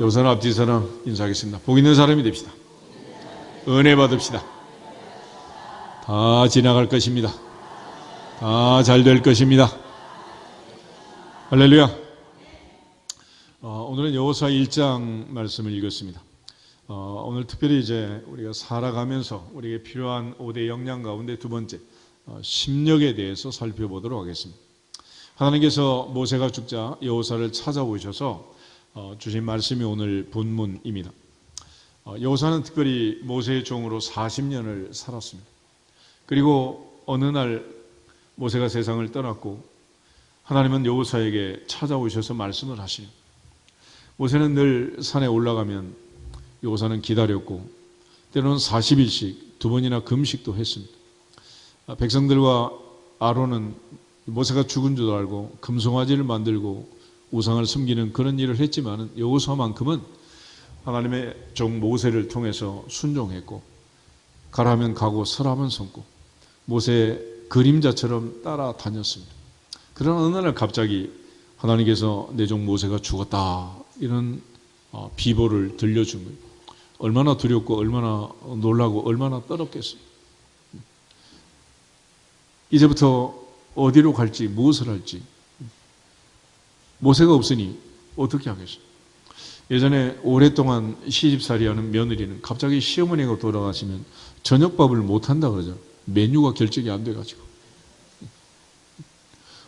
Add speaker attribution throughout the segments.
Speaker 1: 여호사는 앞뒤 사람 인사하겠습니다. 복 있는 사람이 됩시다. 은혜 받읍시다. 다 지나갈 것입니다. 다 잘 될 것입니다. 할렐루야. 오늘은 여호수아 1장 말씀을 읽었습니다. 오늘 특별히 이제 우리가 살아가면서 우리에게 필요한 5대 역량 가운데 두 번째, 심령에 대해서 살펴보도록 하겠습니다. 하나님께서 모세가 죽자 여호수아를 찾아오셔서 주신 말씀이 오늘 본문입니다. 여호수아는 특별히 모세의 종으로 40년을 살았습니다. 그리고 어느 날 모세가 세상을 떠났고 하나님은 여호수아에게 찾아오셔서 말씀을 하시니 모세는 늘 산에 올라가면 여호수아는 기다렸고 때로는 40일씩 두 번이나 금식도 했습니다. 백성들과 아론은 모세가 죽은 줄 알고 금송아지를 만들고 우상을 숨기는 그런 일을 했지만 여호수아만큼은 하나님의 종 모세를 통해서 순종했고 가라면 가고 서라면 서고 모세의 그림자처럼 따라다녔습니다. 그러나 어느 날 갑자기 하나님께서 내 종 모세가 죽었다 이런 비보를 들려준 거예요. 얼마나 두렵고 얼마나 놀라고 얼마나 떨었겠어요. 이제부터 어디로 갈지 무엇을 할지 모세가 없으니 어떻게 하겠어요. 예전에 오랫동안 시집살이하는 며느리는 갑자기 시어머니가 돌아가시면 저녁밥을 못한다 그러죠. 메뉴가 결정이 안 돼가지고.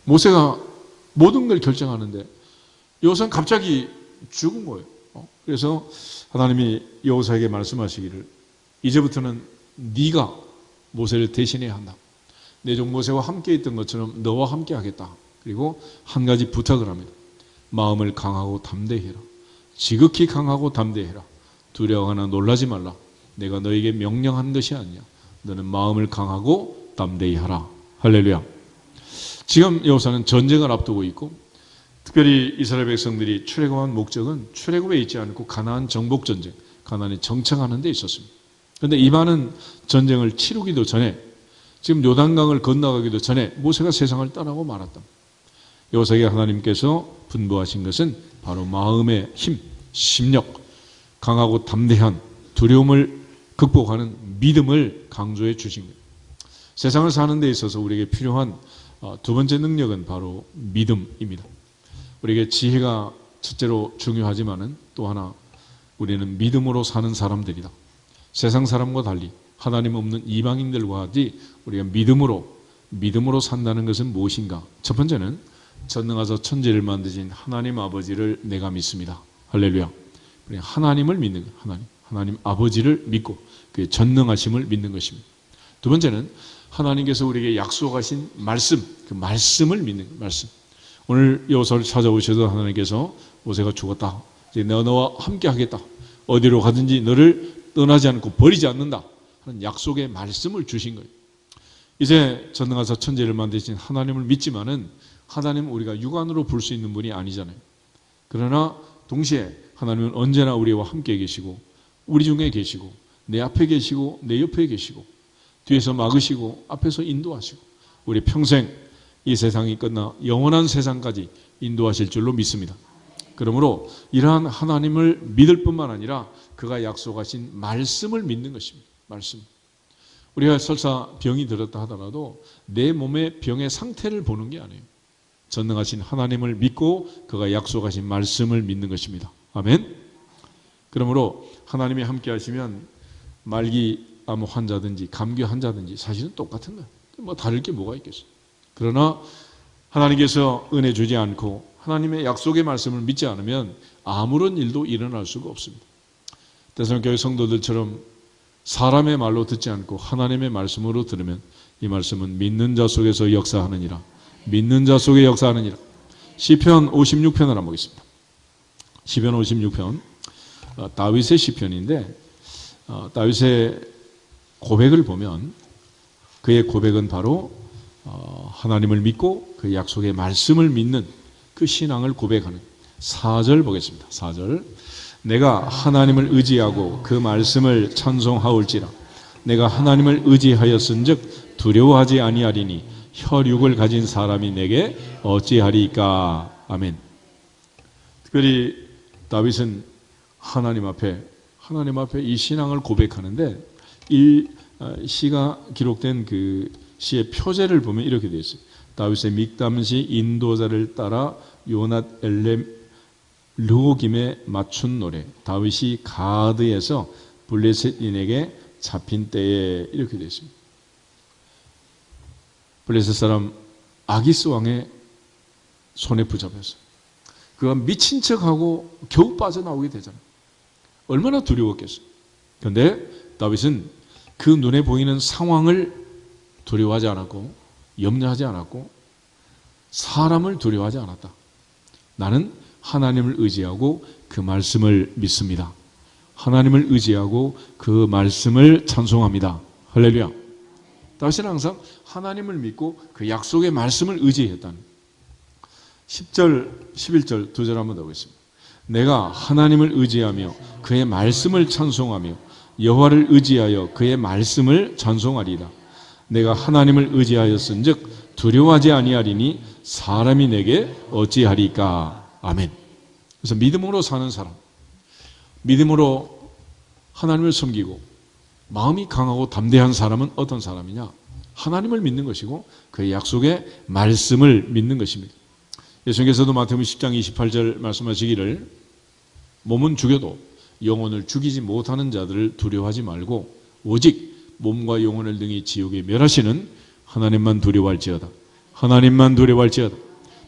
Speaker 1: 모세가 모든 걸 결정하는데 여호수아는 갑자기 죽은 거예요. 그래서 하나님이 여호수아에게 말씀하시기를 이제부터는 네가 모세를 대신해야 한다. 내 종 모세와 함께 있던 것처럼 너와 함께 하겠다. 그리고 한 가지 부탁을 합니다. 마음을 강하고 담대히 해라. 지극히 강하고 담대히 해라. 두려워하나 놀라지 말라. 내가 너에게 명령한 것이 아니야. 너는 마음을 강하고 담대히 하라. 할렐루야. 지금 여호수아는 전쟁을 앞두고 있고 특별히 이스라엘 백성들이 출애굽한 목적은 출애굽에 있지 않고 가나안 정복 전쟁, 가나안에 정착하는 데 있었습니다. 그런데 이 많은 전쟁을 치르기도 전에 지금 요단강을 건너가기도 전에 모세가 세상을 떠나고 말았다. 여호수아에게 하나님께서 분부하신 것은 바로 마음의 힘, 심력, 강하고 담대한 두려움을 극복하는 믿음을 강조해 주신 거예요. 세상을 사는 데 있어서 우리에게 필요한 두 번째 능력은 바로 믿음입니다. 우리에게 지혜가 첫째로 중요하지만은 또 하나 우리는 믿음으로 사는 사람들이다. 세상 사람과 달리 하나님 없는 이방인들과 같이 우리가 믿음으로 산다는 것은 무엇인가? 첫 번째는 전능하사 천지를 만드신 하나님 아버지를 내가 믿습니다. 할렐루야. 하나님을 믿는 거예요. 하나님 아버지를 믿고 그의 전능하심을 믿는 것입니다. 두 번째는 하나님께서 우리에게 약속하신 말씀, 그 말씀을 믿는 거예요. 말씀. 오늘 여호수아를 찾아오셔서 하나님께서 모세가 죽었다. 이제 내가 너와 함께 하겠다. 어디로 가든지 너를 떠나지 않고 버리지 않는다. 하는 약속의 말씀을 주신 거예요. 이제 전능하사 천지를 만드신 하나님을 믿지만은 하나님은 우리가 육안으로 볼 수 있는 분이 아니잖아요. 그러나 동시에 하나님은 언제나 우리와 함께 계시고 우리 중에 계시고 내 앞에 계시고 내 옆에 계시고 뒤에서 막으시고 앞에서 인도하시고 우리 평생 이 세상이 끝나 영원한 세상까지 인도하실 줄로 믿습니다. 그러므로 이러한 하나님을 믿을 뿐만 아니라 그가 약속하신 말씀을 믿는 것입니다. 말씀. 우리가 설사 병이 들었다 하더라도 내 몸의 병의 상태를 보는 게 아니에요. 전능하신 하나님을 믿고 그가 약속하신 말씀을 믿는 것입니다. 아멘. 그러므로 하나님이 함께 하시면 말기암 환자든지 감기 환자든지 사실은 똑같은 거예요. 뭐 다를 게 뭐가 있겠어요. 그러나 하나님께서 은혜 주지 않고 하나님의 약속의 말씀을 믿지 않으면 아무런 일도 일어날 수가 없습니다. 데살로니가 성도들처럼 사람의 말로 듣지 않고 하나님의 말씀으로 들으면 이 말씀은 믿는 자 속에서 역사하느니라. 믿는 자 속에 역사하느니라. 시편 56편을 한번 보겠습니다. 시편 56편 다윗의 시편인데 다윗의 고백을 보면 그의 고백은 바로 하나님을 믿고 그 약속의 말씀을 믿는 그 신앙을 고백하는 4절 보겠습니다. 4절 내가 하나님을 의지하고 그 말씀을 찬송하올지라 내가 하나님을 의지하였은즉 두려워하지 아니하리니 혈육을 가진 사람이 내게 어찌하리까. 아멘. 특별히 다윗은 하나님 앞에 이 신앙을 고백하는데 이 시가 기록된 그 시의 표제를 보면 이렇게 되어 있어요. 다윗의 믹담시 인도자를 따라 요낫 엘렘 르호김에 맞춘 노래. 다윗이 가드에서 블레셋인에게 잡힌 때에 이렇게 되어 있습니다. 블레셋 사람 아기스 왕의 손에 붙잡혔어요. 그가 미친 척하고 겨우 빠져나오게 되잖아요. 얼마나 두려웠겠어요. 그런데 다윗은 그 눈에 보이는 상황을 두려워하지 않았고 염려하지 않았고 사람을 두려워하지 않았다. 나는 하나님을 의지하고 그 말씀을 믿습니다. 하나님을 의지하고 그 말씀을 찬송합니다. 할렐루야. 다윗은 항상 하나님을 믿고 그 약속의 말씀을 의지했다는 10절, 11절 두 절 한번 더 보겠습니다. 내가 하나님을 의지하며 그의 말씀을 찬송하며 여호와를 의지하여 그의 말씀을 찬송하리이다. 내가 하나님을 의지하였은즉 두려워하지 아니하리니 사람이 내게 어찌하리까. 아멘. 그래서 믿음으로 사는 사람, 믿음으로 하나님을 섬기고 마음이 강하고 담대한 사람은 어떤 사람이냐? 하나님을 믿는 것이고 그의 약속의 말씀을 믿는 것입니다. 예수님께서도 마태복음 10장 28절 말씀하시기를 몸은 죽여도 영혼을 죽이지 못하는 자들을 두려워하지 말고 오직 몸과 영혼을 등이 지옥에 멸하시는 하나님만 두려워할지어다. 하나님만 두려워할지어다.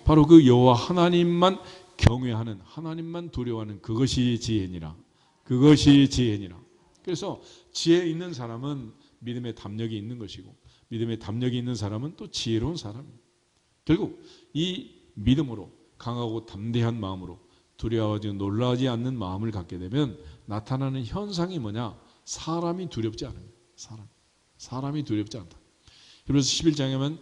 Speaker 1: 바로 그 여호와 하나님만 경외하는, 하나님만 두려워하는 그것이 지혜니라. 그것이 지혜니라. 그래서 지혜 있는 사람은 믿음의 담력이 있는 것이고 믿음의 담력이 있는 사람은 또 지혜로운 사람입니다. 결국 이 믿음으로 강하고 담대한 마음으로 두려워하지 놀라지 않는 마음을 갖게 되면 나타나는 현상이 뭐냐? 사람이 두렵지 않아요. 사람이 두렵지 않다. 그래서 11장에 보면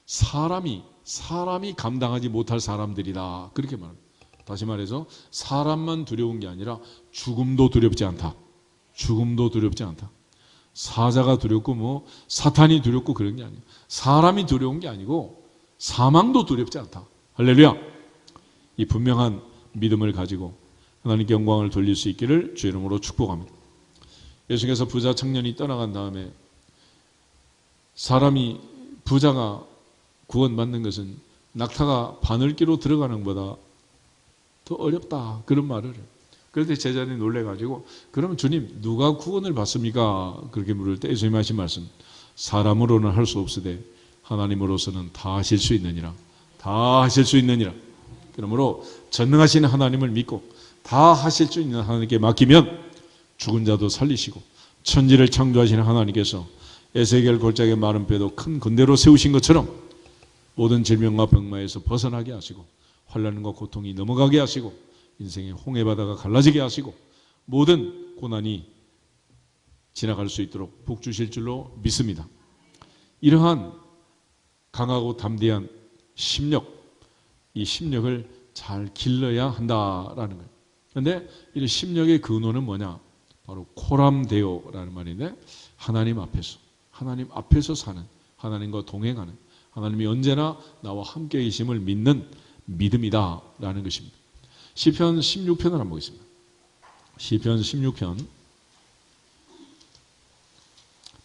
Speaker 1: 사람이 감당하지 못할 사람들이다. 그렇게 말합니다. 다시 말해서 사람만 두려운 게 아니라 죽음도 두렵지 않다. 죽음도 두렵지 않다. 사자가 두렵고 뭐 사탄이 두렵고 그런 게 아니에요. 사람이 두려운 게 아니고 사망도 두렵지 않다. 할렐루야. 이 분명한 믿음을 가지고 하나님께 영광을 돌릴 수 있기를 주의 이름으로 축복합니다. 예수께서 부자 청년이 떠나간 다음에 부자가 구원받는 것은 낙타가 바늘기로 들어가는 것보다 더 어렵다. 그런 말을 해요. 그럴 때 제자들이 놀래가지고 그러면 주님 누가 구원을 받습니까? 그렇게 물을 때 예수님이 하신 말씀, 사람으로는 할 수 없으되 하나님으로서는 다 하실 수 있느니라. 다 하실 수 있느니라. 그러므로 전능하신 하나님을 믿고 다 하실 수 있는 하나님께 맡기면 죽은 자도 살리시고 천지를 창조하시는 하나님께서 에스겔 골짜기의 마른 뼈도 큰 군대로 세우신 것처럼 모든 질병과 병마에서 벗어나게 하시고 환난과 고통이 넘어가게 하시고 인생의 홍해바다가 갈라지게 하시고 모든 고난이 지나갈 수 있도록 복 주실 줄로 믿습니다. 이러한 강하고 담대한 심력, 이 심력을 잘 길러야 한다라는 거예요. 그런데 이 심력의 근원은 뭐냐? 바로 코람데오라는 말인데 하나님 앞에서 사는, 하나님과 동행하는, 하나님이 언제나 나와 함께 계심을 믿는 믿음이다라는 것입니다. 시편 16편을 한번 보겠습니다. 시편 16편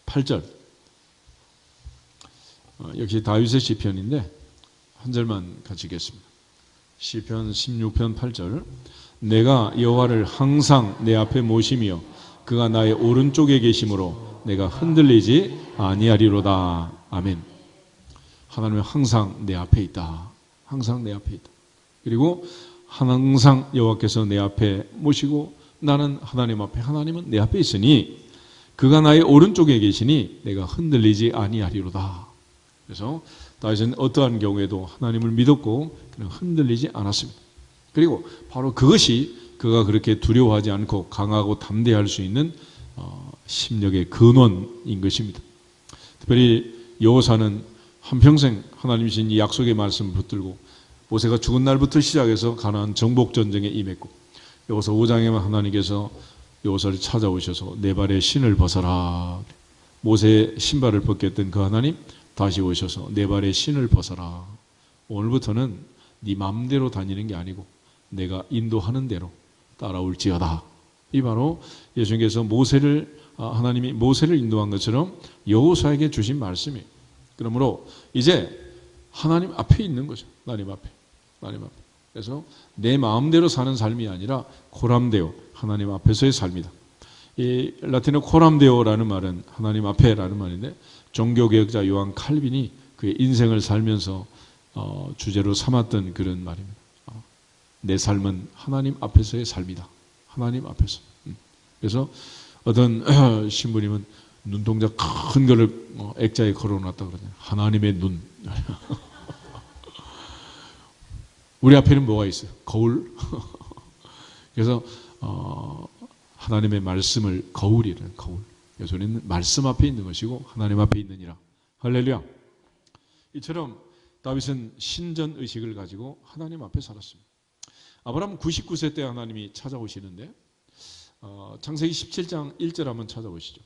Speaker 1: 8절. 역시 다윗의 시편인데 한 절만 같이 읽겠습니다. 시편 16편 8절. 내가 여호와를 항상 내 앞에 모시며 그가 나의 오른쪽에 계심으로 내가 흔들리지 아니하리로다. 아멘. 하나님은 항상 내 앞에 있다. 항상 내 앞에 있다. 그리고 항상 여호와께서 내 앞에 모시고 나는 하나님 앞에, 하나님은 내 앞에 있으니 그가 나의 오른쪽에 계시니 내가 흔들리지 아니하리로다. 그래서 다윗은 어떠한 경우에도 하나님을 믿었고 그는 흔들리지 않았습니다. 그리고 바로 그것이 그가 그렇게 두려워하지 않고 강하고 담대할 수 있는 심력의 근원인 것입니다. 특별히 여호사는 한평생 하나님 주신 이 약속의 말씀을 붙들고 모세가 죽은 날부터 시작해서 가나안 정복 전쟁에 임했고 여호사 5장에만 하나님께서 여호사를 찾아오셔서 내 발에 신을 벗어라. 모세의 신발을 벗겼던 그 하나님 다시 오셔서 내 발에 신을 벗어라. 오늘부터는 네 마음대로 다니는 게 아니고 내가 인도하는 대로 따라올지어다. 이 바로 예수님께서 하나님이 모세를 인도한 것처럼 여호수아에게 주신 말씀이에요. 그러므로 이제 하나님 앞에 있는 거죠. 하나님 앞에. 그래서 내 마음대로 사는 삶이 아니라 코람데오, 하나님 앞에서의 삶이다. 이 라틴어 코람데오라는 말은 하나님 앞에라는 말인데, 종교개혁자 요한 칼빈이 그의 인생을 살면서 주제로 삼았던 그런 말입니다. 내 삶은 하나님 앞에서의 삶이다. 하나님 앞에서. 그래서 어떤 신부님은 눈동자 큰 거를 액자에 걸어놨다 그러잖아요. 하나님의 눈. 우리 앞에는 뭐가 있어요? 거울. 그래서 하나님의 말씀을 거울이라는 거울. 그래서 우리는 말씀 앞에 있는 것이고 하나님 앞에 있느니라. 할렐루야. 이처럼 다윗은 신전 의식을 가지고 하나님 앞에 살았습니다. 아브라함 99세 때 하나님이 찾아오시는데, 창세기 17장 1절 한번 찾아보시죠.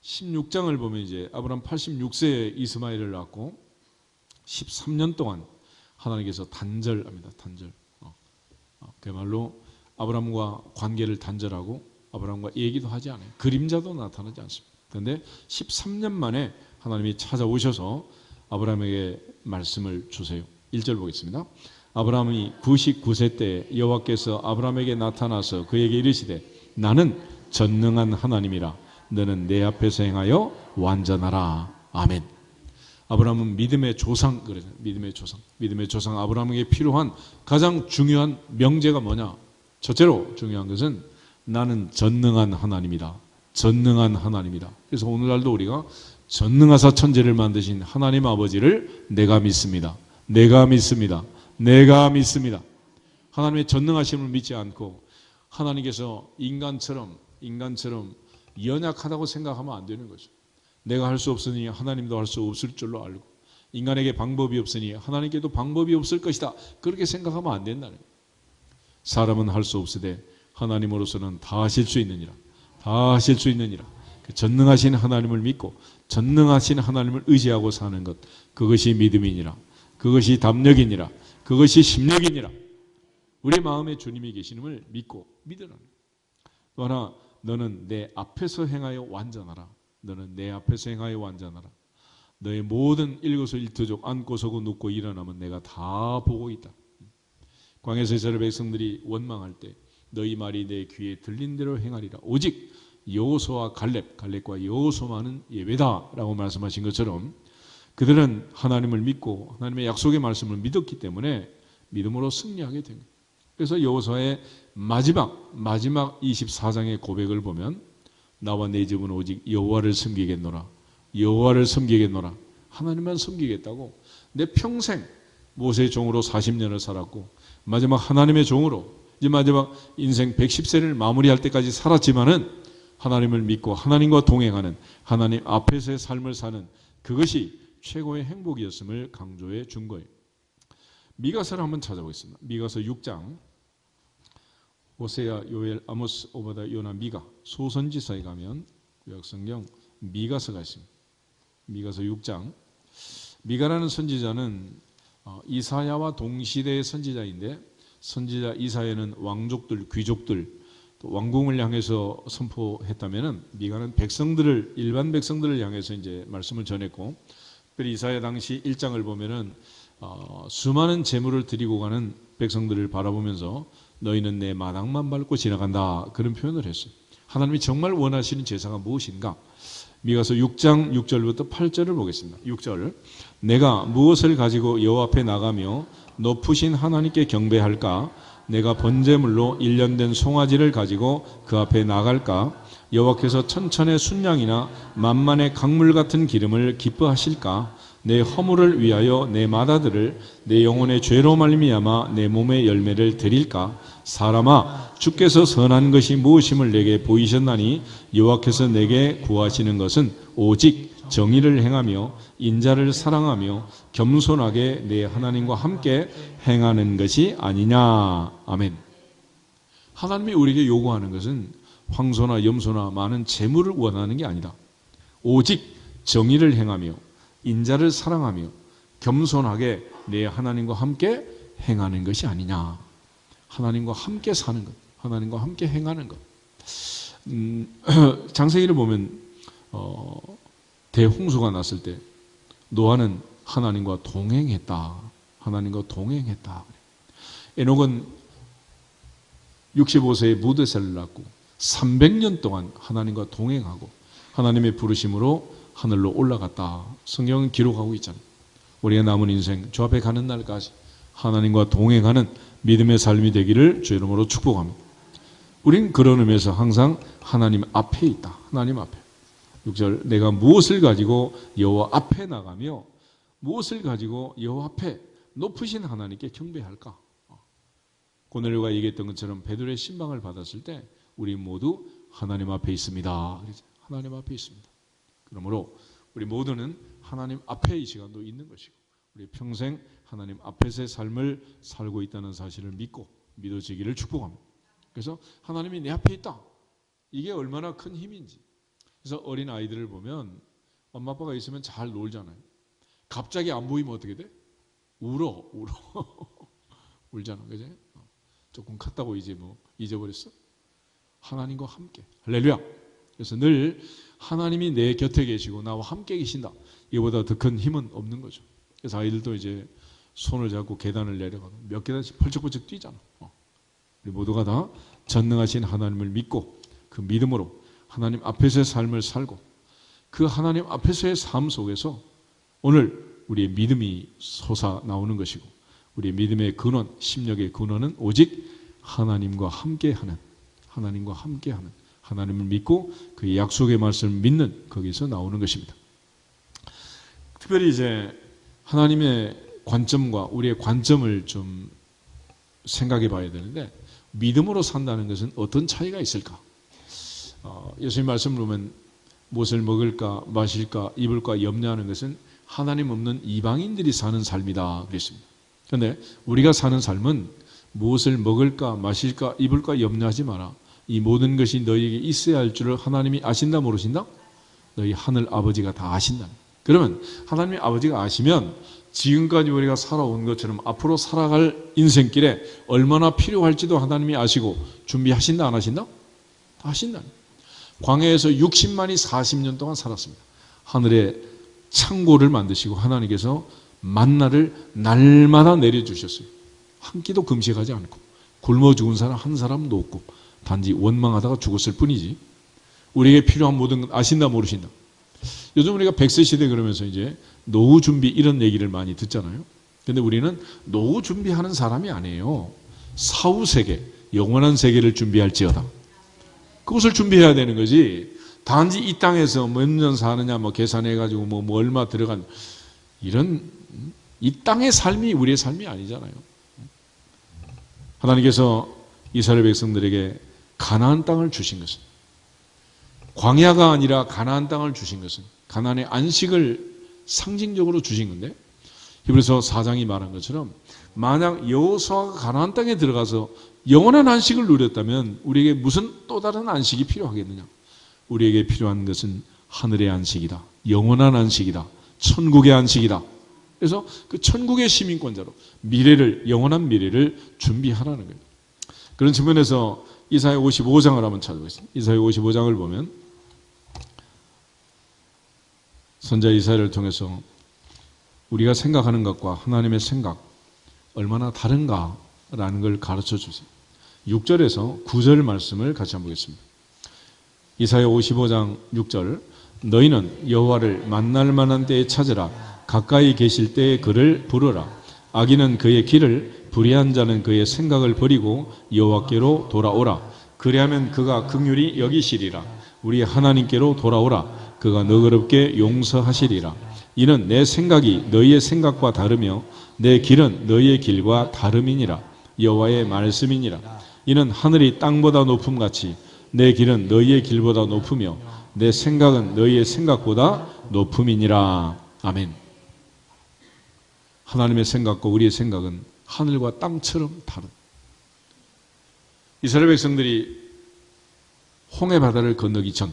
Speaker 1: 16장을 보면 이제 아브라함 86세에 이스마엘을 낳고 13년 동안 하나님께서 단절합니다. 단절. 그야말로 아브라함과 관계를 단절하고 아브라함과 얘기도 하지 않아요. 그림자도 나타나지 않습니다. 그런데 13년 만에 하나님이 찾아오셔서 아브라함에게 말씀을 주세요. 1절 보겠습니다. 아브라함이 99세 때 여호와께서 아브라함에게 나타나서 그에게 이르시되 나는 전능한 하나님이라 너는 내 앞에서 행하여 완전하라. 아멘. 아브라함은 믿음의 조상 그러잖아요. 믿음의 조상 아브라함에게 필요한 가장 중요한 명제가 뭐냐? 첫째로 중요한 것은 나는 전능한 하나님이다. 전능한 하나님이다. 그래서 오늘날도 우리가 전능하사 천지를 만드신 하나님 아버지를 내가 믿습니다. 내가 믿습니다. 내가 믿습니다. 하나님의 전능하심을 믿지 않고 하나님께서 인간처럼 연약하다고 생각하면 안 되는 거죠. 내가 할 수 없으니 하나님도 할 수 없을 줄로 알고, 인간에게 방법이 없으니 하나님께도 방법이 없을 것이다. 그렇게 생각하면 안 된다는 거예요. 사람은 할 수 없으되 하나님으로서는 다 하실 수 있느니라. 다 하실 수 있느니라. 그 전능하신 하나님을 믿고 전능하신 하나님을 의지하고 사는 것, 그것이 믿음이니라. 그것이 담력이니라. 그것이 심력이니라. 우리 마음에 주님이 계시님을 믿고 믿으라는 거예요. 또 하나, 너는 내 앞에서 행하여 완전하라. 너는 내 앞에서 행하여 완전하라. 너의 모든 일거수일투족 앉고 서고 눕고 일어나면 내가 다 보고 있다. 광야에서 이스라엘 백성들이 원망할 때 너희 말이 내 귀에 들린 대로 행하리라. 오직 여호수아와 갈렙과 여호수아만은 예외다라고 말씀하신 것처럼 그들은 하나님을 믿고 하나님의 약속의 말씀을 믿었기 때문에 믿음으로 승리하게 된 거예요. 그래서 여호수아의 마지막 24장의 고백을 보면 나와 내 집은 오직 여호와를 섬기겠노라. 여호와를 섬기겠노라. 하나님만 섬기겠다고 내 평생 모세의 종으로 40년을 살았고 마지막 하나님의 종으로 이제 마지막 인생 110세를 마무리할 때까지 살았지만은 하나님을 믿고 하나님과 동행하는 하나님 앞에서의 삶을 사는 그것이 최고의 행복이었음을 강조해 준 거예요. 미가서를 한번 찾아보겠습니다. 미가서 6장 호세아, 요엘, 아모스, 오바다, 요나, 미가 소선지서에 가면 구약성경 미가서가 있습니다. 미가서 6장. 미가라는 선지자는 이사야와 동시대의 선지자인데 선지자 이사야는 왕족들, 귀족들, 또 왕궁을 향해서 선포했다면은 미가는 일반 백성들을 향해서 이제 말씀을 전했고, 특별히 이사야 당시 1장을 보면은 수많은 재물을 드리고 가는 백성들을 바라보면서 너희는 내 마당만 밟고 지나간다 그런 표현을 했어요. 하나님이 정말 원하시는 제사가 무엇인가? 미가서 6장 6절부터 8절을 보겠습니다. 6절 내가 무엇을 가지고 여호와 앞에 나가며 높으신 하나님께 경배할까? 내가 번제물로 1년 된 송아지를 가지고 그 앞에 나갈까? 여호와께서 천천의 순양이나 만만의 강물 같은 기름을 기뻐하실까? 내 허물을 위하여 내 맏아들을 내 영혼의 죄로 말미암아 내 몸의 열매를 드릴까? 사람아, 주께서 선한 것이 무엇임을 내게 보이셨나니 여호와께서 내게 구하시는 것은 오직 정의를 행하며 인자를 사랑하며 겸손하게 내 하나님과 함께 행하는 것이 아니냐. 아멘. 하나님이 우리에게 요구하는 것은 황소나 염소나 많은 재물을 원하는 게 아니다. 오직 정의를 행하며 인자를 사랑하며 겸손하게 내 하나님과 함께 행하는 것이 아니냐. 하나님과 함께 사는 것, 하나님과 함께 행하는 것. 창세기를 보면 대홍수가 났을 때 노아는 하나님과 동행했다. 하나님과 동행했다. 에녹은 65세에 무드셀을 낳고 300년 동안 하나님과 동행하고 하나님의 부르심으로 하늘로 올라갔다. 성경은 기록하고 있잖아요. 우리가 남은 인생 주 앞에 가는 날까지 하나님과 동행하는 믿음의 삶이 되기를 주 이름으로 축복합니다. 우린 그런 의미에서 항상 하나님 앞에 있다. 하나님 앞에. 6절 내가 무엇을 가지고 여호와 앞에 나가며 무엇을 가지고 여호와 앞에 높으신 하나님께 경배할까? 고넬료가 얘기했던 것처럼 베드로의 신방을 받았을 때 우리 모두 하나님 앞에 있습니다. 하나님 앞에 있습니다. 그러므로 우리 모두는 하나님 앞에 이 시간도 있는 것이고 우리 평생 하나님 앞에서의 삶을 살고 있다는 사실을 믿고 믿어지기를 축복합니다. 그래서 하나님이 내 앞에 있다. 이게 얼마나 큰 힘인지. 그래서 어린 아이들을 보면 엄마 아빠가 있으면 잘 놀잖아요. 갑자기 안 보이면 어떻게 돼? 울어. 울잖아. 그지? 조금 컸다고 이제 뭐 잊어버렸어? 하나님과 함께. 할렐루야. 그래서 늘 하나님이 내 곁에 계시고 나와 함께 계신다. 이보다 더 큰 힘은 없는 거죠. 그래서 아이들도 이제 손을 잡고 계단을 내려가도 몇 계단씩 펄쩍펄쩍 뛰잖아. 우리 모두가 다 전능하신 하나님을 믿고 그 믿음으로 하나님 앞에서의 삶을 살고 그 하나님 앞에서의 삶 속에서 오늘 우리의 믿음이 솟아 나오는 것이고 우리의 믿음의 근원, 심력의 근원은 오직 하나님과 함께하는 하나님을 믿고 그 약속의 말씀을 믿는 거기서 나오는 것입니다. 특별히 이제 하나님의 관점과 우리의 관점을 좀 생각해 봐야 되는데 믿음으로 산다는 것은 어떤 차이가 있을까? 예수님 말씀을 보면 무엇을 먹을까 마실까 입을까 염려하는 것은 하나님 없는 이방인들이 사는 삶이다 그랬습니다. 그런데 우리가 사는 삶은 무엇을 먹을까 마실까 입을까 염려하지 마라. 이 모든 것이 너희에게 있어야 할 줄을 하나님이 아신다 모르신다? 너희 하늘 아버지가 다 아신다. 그러면 하나님의 아버지가 아시면 지금까지 우리가 살아온 것처럼 앞으로 살아갈 인생길에 얼마나 필요할지도 하나님이 아시고 준비하신다 안 하신다? 다 아신다. 광야에서 60만이 40년 동안 살았습니다. 하늘에 창고를 만드시고 하나님께서 만나를 날마다 내려주셨어요. 한 끼도 금식하지 않고 굶어 죽은 사람 한 사람도 없고 단지 원망하다가 죽었을 뿐이지. 우리에게 필요한 모든 것 아신다 모르신다. 요즘 우리가 100세 시대 그러면서 이제 노후 준비 이런 얘기를 많이 듣잖아요. 그런데 우리는 노후 준비하는 사람이 아니에요. 사후 세계, 영원한 세계를 준비할지어다. 그것을 준비해야 되는 거지. 단지 이 땅에서 몇 년 사느냐 뭐 계산해가지고 뭐 얼마 들어간 이런 이 땅의 삶이 우리의 삶이 아니잖아요. 하나님께서 이스라엘 백성들에게 가나안 땅을 주신 것은 광야가 아니라 가나안 땅을 주신 것은 가나안의 안식을 상징적으로 주신 건데 히브리서 4장이 말한 것처럼 만약 여호수아가 가나안 땅에 들어가서 영원한 안식을 누렸다면 우리에게 무슨 또 다른 안식이 필요하겠느냐? 우리에게 필요한 것은 하늘의 안식이다. 영원한 안식이다. 천국의 안식이다. 그래서 그 천국의 시민권자로 미래를 영원한 미래를 준비하라는 거예요. 그런 측면에서 이사야 55장을 한번 찾아보겠습니다. 이사야 55장을 보면 선자 이사야를 통해서 우리가 생각하는 것과 하나님의 생각 얼마나 다른가라는 걸 가르쳐 주세요. 6절에서 9절 말씀을 같이 한번 보겠습니다. 이사야 55장 6절 너희는 여호와를 만날 만한 때에 찾으라. 가까이 계실 때에 그를 부르라. 악인은 그의 길을 불의한 자는 그의 생각을 버리고 여호와께로 돌아오라. 그리하면 그가 긍휼히 여기시리라. 우리 하나님께로 돌아오라. 그가 너그럽게 용서하시리라. 이는 내 생각이 너희의 생각과 다르며 내 길은 너희의 길과 다름이니라. 여호와의 말씀이니라. 이는 하늘이 땅보다 높음같이 내 길은 너희의 길보다 높으며 내 생각은 너희의 생각보다 높음이니라. 아멘. 하나님의 생각과 우리의 생각은 하늘과 땅처럼 다른. 이스라엘 백성들이 홍해 바다를 건너기 전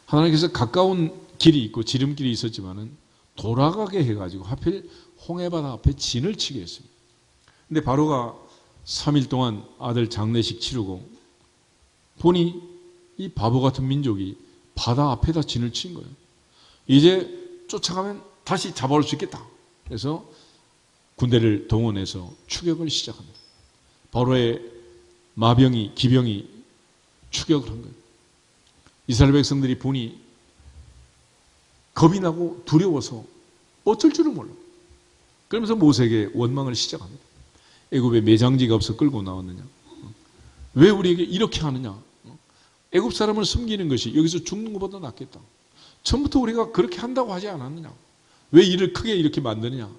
Speaker 1: 하나님께서 가까운 길이 있고 지름길이 있었지만은 돌아가게 해가지고 하필 홍해 바다 앞에 진을 치게 했습니다. 근데 바로가 3일 동안 아들 장례식 치르고 보니 이 바보 같은 민족이 바다 앞에다 진을 친 거예요. 이제 쫓아가면 다시 잡아올 수 있겠다. 그래서 군대를 동원해서 추격을 시작합니다. 바로의 마병이, 기병이 추격을 한 거예요. 이스라엘 백성들이 보니 겁이 나고 두려워서 어쩔 줄을 몰라. 그러면서 모세에게 원망을 시작합니다. 애굽에 매장지가 없어 끌고 나왔느냐? 왜 우리에게 이렇게 하느냐? 애굽 사람을 숨기는 것이 여기서 죽는 것보다 낫겠다. 처음부터 우리가 그렇게 한다고 하지 않았느냐? 왜 일을 크게 이렇게 만드느냐?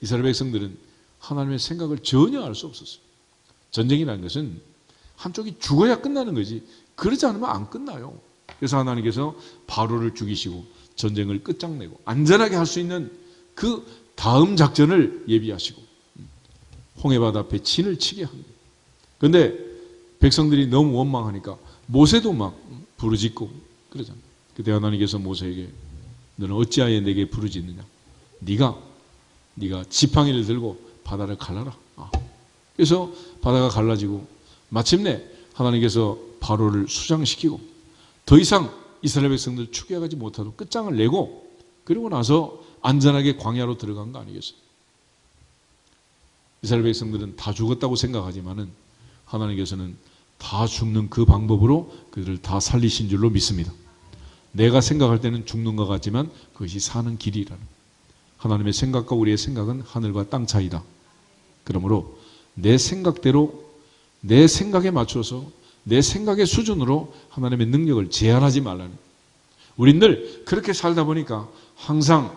Speaker 1: 이스라엘 백성들은 하나님의 생각을 전혀 알 수 없었어요. 전쟁이라는 것은 한쪽이 죽어야 끝나는 거지 그러지 않으면 안 끝나요. 그래서 하나님께서 바로를 죽이시고 전쟁을 끝장내고 안전하게 할 수 있는 그 다음 작전을 예비하시고 홍해바다 앞에 진을 치게 합니다. 그런데 백성들이 너무 원망하니까 모세도 막 부르짖고 그러잖아요. 그때 하나님께서 모세에게 너는 어찌하여 내게 부르짖느냐? 네가 지팡이를 들고 바다를 갈라라. 그래서 바다가 갈라지고 마침내 하나님께서 바로를 수장시키고 더 이상 이스라엘 백성들 추격하지 못하도록 끝장을 내고 그리고 나서 안전하게 광야로 들어간 거 아니겠어요? 이스라엘 백성들은 다 죽었다고 생각하지만은 하나님께서는 다 죽는 그 방법으로 그들을 다 살리신 줄로 믿습니다. 내가 생각할 때는 죽는 것 같지만 그것이 사는 길이라는. 하나님의 생각과 우리의 생각은 하늘과 땅 차이다. 그러므로 내 생각대로 내 생각에 맞춰서 내 생각의 수준으로 하나님의 능력을 제한하지 말라는. 우린 늘 그렇게 살다 보니까 항상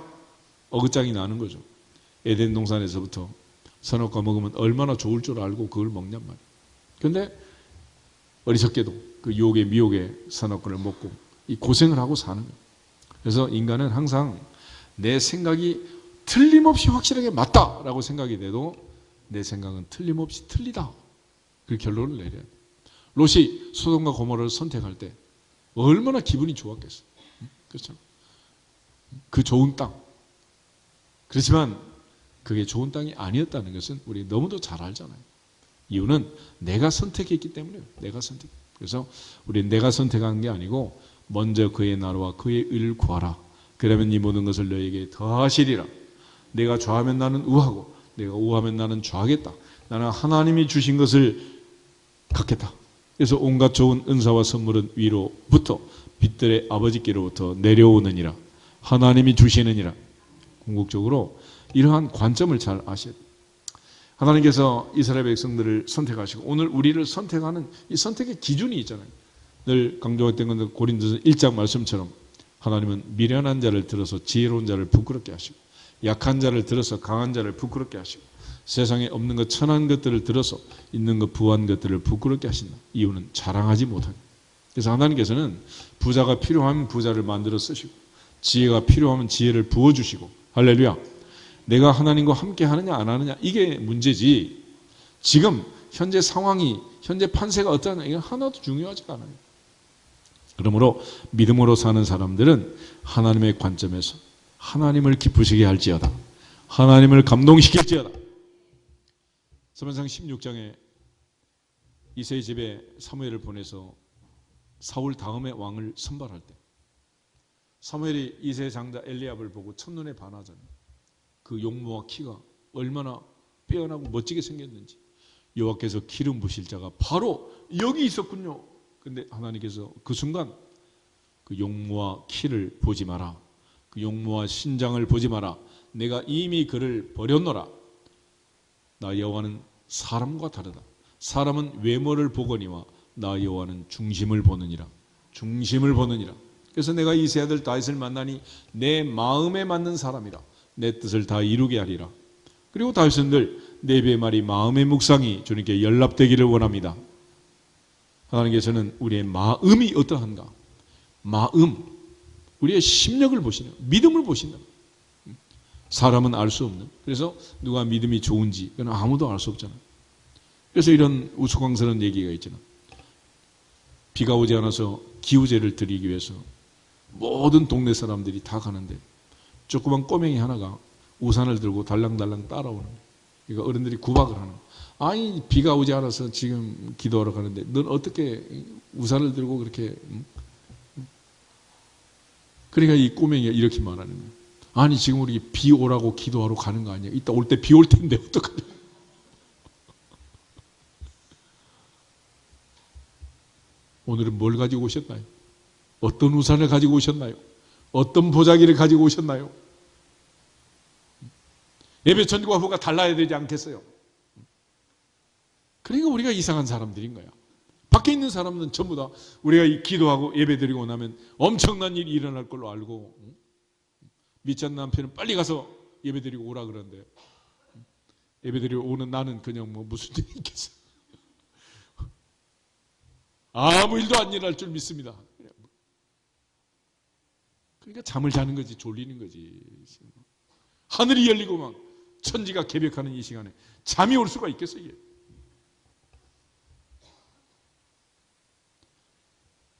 Speaker 1: 어긋장이 나는 거죠. 에덴 동산에서부터 선악과 먹으면 얼마나 좋을 줄 알고 그걸 먹냔 말이에요. 그런데 어리석게도 그 유혹의 미혹의 선악과를 먹고 이 고생을 하고 사는 거예요. 그래서 인간은 항상 내 생각이 틀림없이 확실하게 맞다라고 생각이 돼도 내 생각은 틀림없이 틀리다. 그 결론을 내려야 돼요. 롯이 소돔과 고모라를 선택할 때 얼마나 기분이 좋았겠어요. 그렇죠? 그 좋은 땅. 그렇지만 그게 좋은 땅이 아니었다는 것은 우리 너무도 잘 알잖아요. 이유는 내가 선택했기 때문에요. 내가 선택. 그래서 우리는 내가 선택한 게 아니고 먼저 그의 나라와 그의 의를 구하라. 그러면 이 모든 것을 너에게 더하시리라. 내가 좌하면 나는 우하고 내가 우하면 나는 좌하겠다. 나는 하나님이 주신 것을 갖겠다. 그래서 온갖 좋은 은사와 선물은 위로부터 빛들의 아버지께로부터 내려오느니라. 하나님이 주시느니라. 궁극적으로 이러한 관점을 잘 아셔야 돼요. 하나님께서 이스라엘 백성들을 선택하시고 오늘 우리를 선택하는 이 선택의 기준이 있잖아요. 늘 강조했던 건데 고린도서 1장 말씀처럼 하나님은 미련한 자를 들어서 지혜로운 자를 부끄럽게 하시고 약한 자를 들어서 강한 자를 부끄럽게 하시고 세상에 없는 것 천한 것들을 들어서 있는 것 부한 것들을 부끄럽게 하신다. 이유는 자랑하지 못하게. 그래서 하나님께서는 부자가 필요하면 부자를 만들어 쓰시고 지혜가 필요하면 지혜를 부어주시고 할렐루야. 내가 하나님과 함께 하느냐 안 하느냐 이게 문제지 지금 현재 상황이 현재 판세가 어떠냐 이건 하나도 중요하지가 않아요. 그러므로 믿음으로 사는 사람들은 하나님의 관점에서 하나님을 기쁘시게 할지어다. 하나님을 감동시킬지어다. 사무엘상 16장에 이새의 집에 사무엘을 보내서 사울 다음의 왕을 선발할 때 사무엘이 이새의 장자 엘리압을 보고 첫눈에 반하잖아요. 그 용모와 키가 얼마나 빼어나고 멋지게 생겼는지 여호와께서 기름 부실 자가 바로 여기 있었군요. 근데 하나님께서 그 순간 그 용모와 키를 보지 마라. 그 용모와 신장을 보지 마라. 내가 이미 그를 버렸노라. 나 여호와는 사람과 다르다. 사람은 외모를 보거니와 나 여호와는 중심을 보느니라. 중심을 보느니라. 그래서 내가 이새 아들 다윗을 만나니 내 마음에 맞는 사람이라. 내 뜻을 다 이루게 하리라. 그리고 다윗은 늘 내 배의 말이 마음의 묵상이 주님께 연락되기를 원합니다. 하나님께서는 우리의 마음이 어떠한가? 마음, 우리의 심력을 보시는, 믿음을 보시는. 사람은 알 수 없는. 그래서 누가 믿음이 좋은지 그건 아무도 알 수 없잖아요. 그래서 이런 우스꽝스러운 얘기가 있잖아요. 비가 오지 않아서 기우제를 드리기 위해서 모든 동네 사람들이 다 가는데 조그만 꼬맹이 하나가 우산을 들고 달랑달랑 따라오는 거예요. 그러니까 어른들이 구박을 하는 거예요. 아니 비가 오지 않아서 지금 기도하러 가는데 넌 어떻게 우산을 들고 그렇게 그러니까 이 꼬맹이가 이렇게 말하는 거예요. 아니 지금 우리 비 오라고 기도하러 가는 거 아니야? 이따 올 때 비 올 텐데 어떡하냐? 오늘은 뭘 가지고 오셨나요? 어떤 우산을 가지고 오셨나요? 어떤 보자기를 가지고 오셨나요? 예배 전과 후가 달라야 되지 않겠어요? 그러니까 우리가 이상한 사람들인 거야. 밖에 있는 사람은 전부 다 우리가 기도하고 예배 드리고 나면 엄청난 일이 일어날 걸로 알고 믿지 않는 남편은 빨리 가서 예배 드리고 오라 그러는데 예배 드리고 오는 나는 그냥 뭐 무슨 일이 있겠어. 아무 일도 안 일어날 줄 믿습니다. 그러니까 잠을 자는 거지 졸리는 거지. 하늘이 열리고 막 천지가 개벽하는 이 시간에 잠이 올 수가 있겠어요? 이게.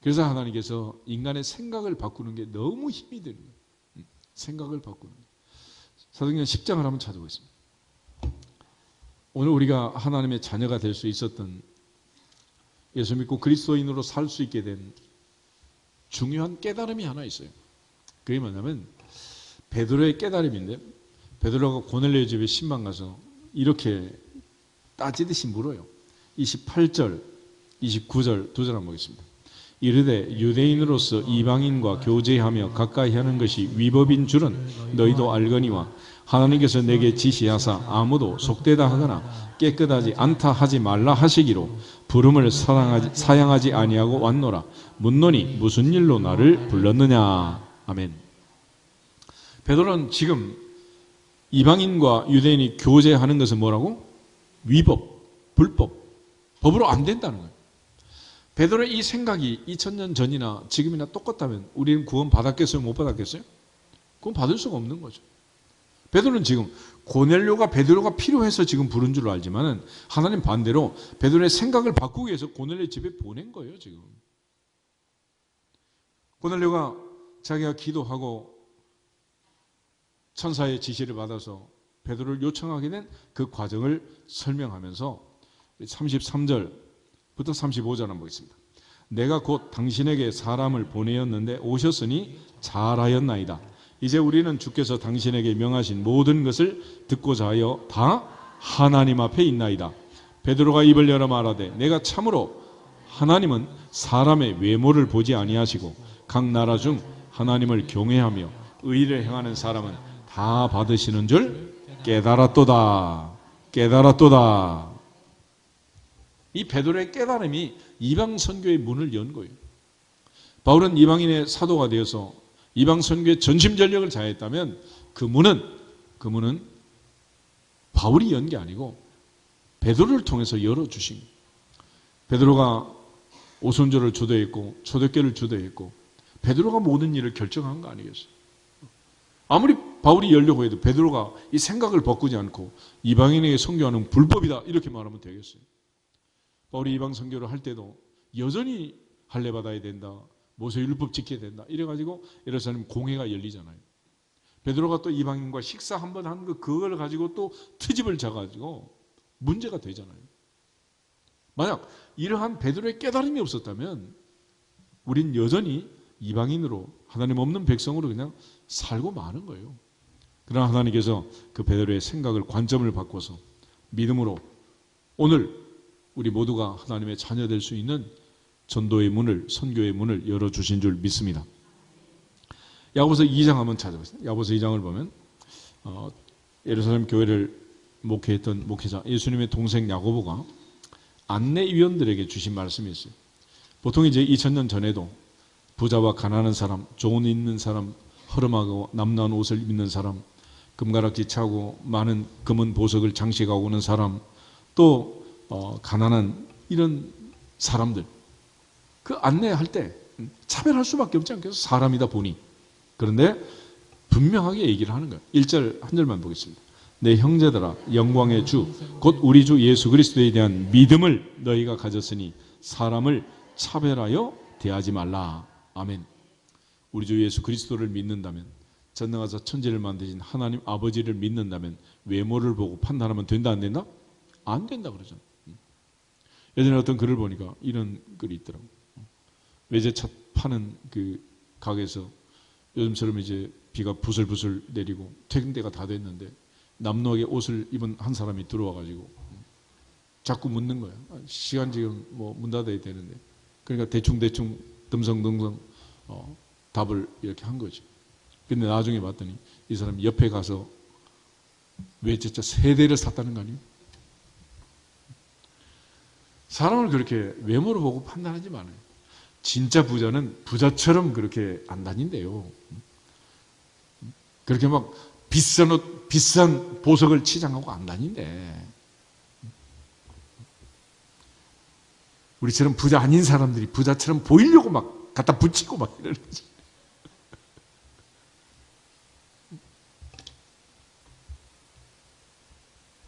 Speaker 1: 그래서 하나님께서 인간의 생각을 바꾸는 게 너무 힘이 되는 거예요. 생각을 바꾸는 거예요. 사도행전 10장을 한번 찾아보겠습니다. 오늘 우리가 하나님의 자녀가 될 수 있었던 예수 믿고 그리스도인으로 살 수 있게 된 중요한 깨달음이 하나 있어요. 그게 뭐냐면 베드로의 깨달음인데 베드로가 고넬료 집에 신방 가서 이렇게 따지듯이 물어요. 28절, 29절 두 절 한번 보겠습니다. 이르되 유대인으로서 이방인과 교제하며 가까이 하는 것이 위법인 줄은 너희도 알거니와 하나님께서 내게 지시하사 아무도 속되다 하거나 깨끗하지 않다 하지 말라 하시기로 부름을 사양하지 아니하고 왔노라. 묻노니 무슨 일로 나를 불렀느냐. 아멘. 베드로는 지금 이방인과 유대인이 교제하는 것은 뭐라고? 위법, 불법, 법으로 안 된다는 거예요. 베드로의 이 생각이 2000년 전이나 지금이나 똑같다면 우리는 구원 받았겠어요? 못 받았겠어요? 그건 받을 수가 없는 거죠. 베드로는 지금 고넬료가 베드로가 필요해서 지금 부른 줄 알지만은 하나님 반대로 베드로의 생각을 바꾸기 위해서 고넬료 집에 보낸 거예요. 지금 고넬료가 자기가 기도하고 천사의 지시를 받아서 베드로를 요청하게 된 그 과정을 설명하면서 33절부터 35절 한번 보겠습니다. 내가 곧 당신에게 사람을 보내었는데 오셨으니 잘하였나이다. 이제 우리는 주께서 당신에게 명하신 모든 것을 듣고자 하여 다 하나님 앞에 있나이다. 베드로가 입을 열어 말하되 내가 참으로 하나님은 사람의 외모를 보지 아니하시고 각 나라 중 하나님을 경외하며 의를 행하는 사람은 다 받으시는 줄 깨달았도다. 깨달았도다. 이 베드로의 깨달음이 이방 선교의 문을 연 거예요. 바울은 이방인의 사도가 되어서 이방 선교에 전심전력을 다했다면 그 문은 바울이 연 게 아니고 베드로를 통해서 열어주신 거예요. 베드로가 오순절을 주도했고 초대교를 주도했고 베드로가 모든 일을 결정한 거 아니겠어요? 아무리 바울이 열려고 해도 베드로가 이 생각을 바꾸지 않고 이방인에게 선교하는 불법이다 이렇게 말하면 되겠어요? 바울이 이방 선교를 할 때도 여전히 할례 받아야 된다. 모세율법 지켜야 된다. 이래가지고 예루살렘 공회가 열리잖아요. 베드로가 또 이방인과 식사 한번 한 거 그걸 가지고 또 트집을 잡아가지고 문제가 되잖아요. 만약 이러한 베드로의 깨달음이 없었다면 우린 여전히 이방인으로 하나님 없는 백성으로 그냥 살고 마는 거예요. 그러나 하나님께서 그 베드로의 생각을 관점을 바꿔서 믿음으로 오늘 우리 모두가 하나님의 자녀 될 수 있는 전도의 문을 선교의 문을 열어주신 줄 믿습니다. 야고보서 2장 한번 찾아보세요. 야고보서 2장을 보면 예루살렘 교회를 목회했던 목회자 예수님의 동생 야고보가 안내위원들에게 주신 말씀이 있어요. 보통 이제 2000년 전에도 부자와 가난한 사람, 돈 있는 사람, 허름하고 남나은 옷을 입는 사람, 금가락지 차고 많은 금은 보석을 장식하고 오는 사람, 또 가난한 이런 사람들 그 안내할 때 차별할 수밖에 없지 않겠어요? 사람이다 보니. 그런데 분명하게 얘기를 하는 거예요. 1절 한 절만 보겠습니다. 내 형제들아 영광의 주 곧 우리 주 예수 그리스도에 대한 믿음을 너희가 가졌으니 사람을 차별하여 대하지 말라. 아멘. 우리 주 예수 그리스도를 믿는다면 전능하사 천지를 만드신 하나님 아버지를 믿는다면 외모를 보고 판단하면 된다 안 된다? 안 된다 그러잖아. 예전에 어떤 글을 보니까 이런 글이 있더라고. 외제차 파는 그 가게에서 요즘처럼 이제 비가 부슬부슬 내리고 퇴근때가 다 됐는데 남노하게 옷을 입은 한 사람이 들어와가지고 자꾸 묻는 거야. 시간 지금 뭐 문 닫아야 되는데. 그러니까 대충 듬성듬성 답을 이렇게 한 거지. 근데 나중에 봤더니 이 사람이 옆에 가서 외제차 3대를 샀다는 거 아니에요? 사람을 그렇게 외모로 보고 판단하지 말아요. 진짜 부자는 부자처럼 그렇게 안 다닌대요. 그렇게 막 비싼 옷, 비싼 보석을 치장하고 안 다닌대. 우리처럼 부자 아닌 사람들이 부자처럼 보이려고 막 갖다 붙이고 막 이러는 거지.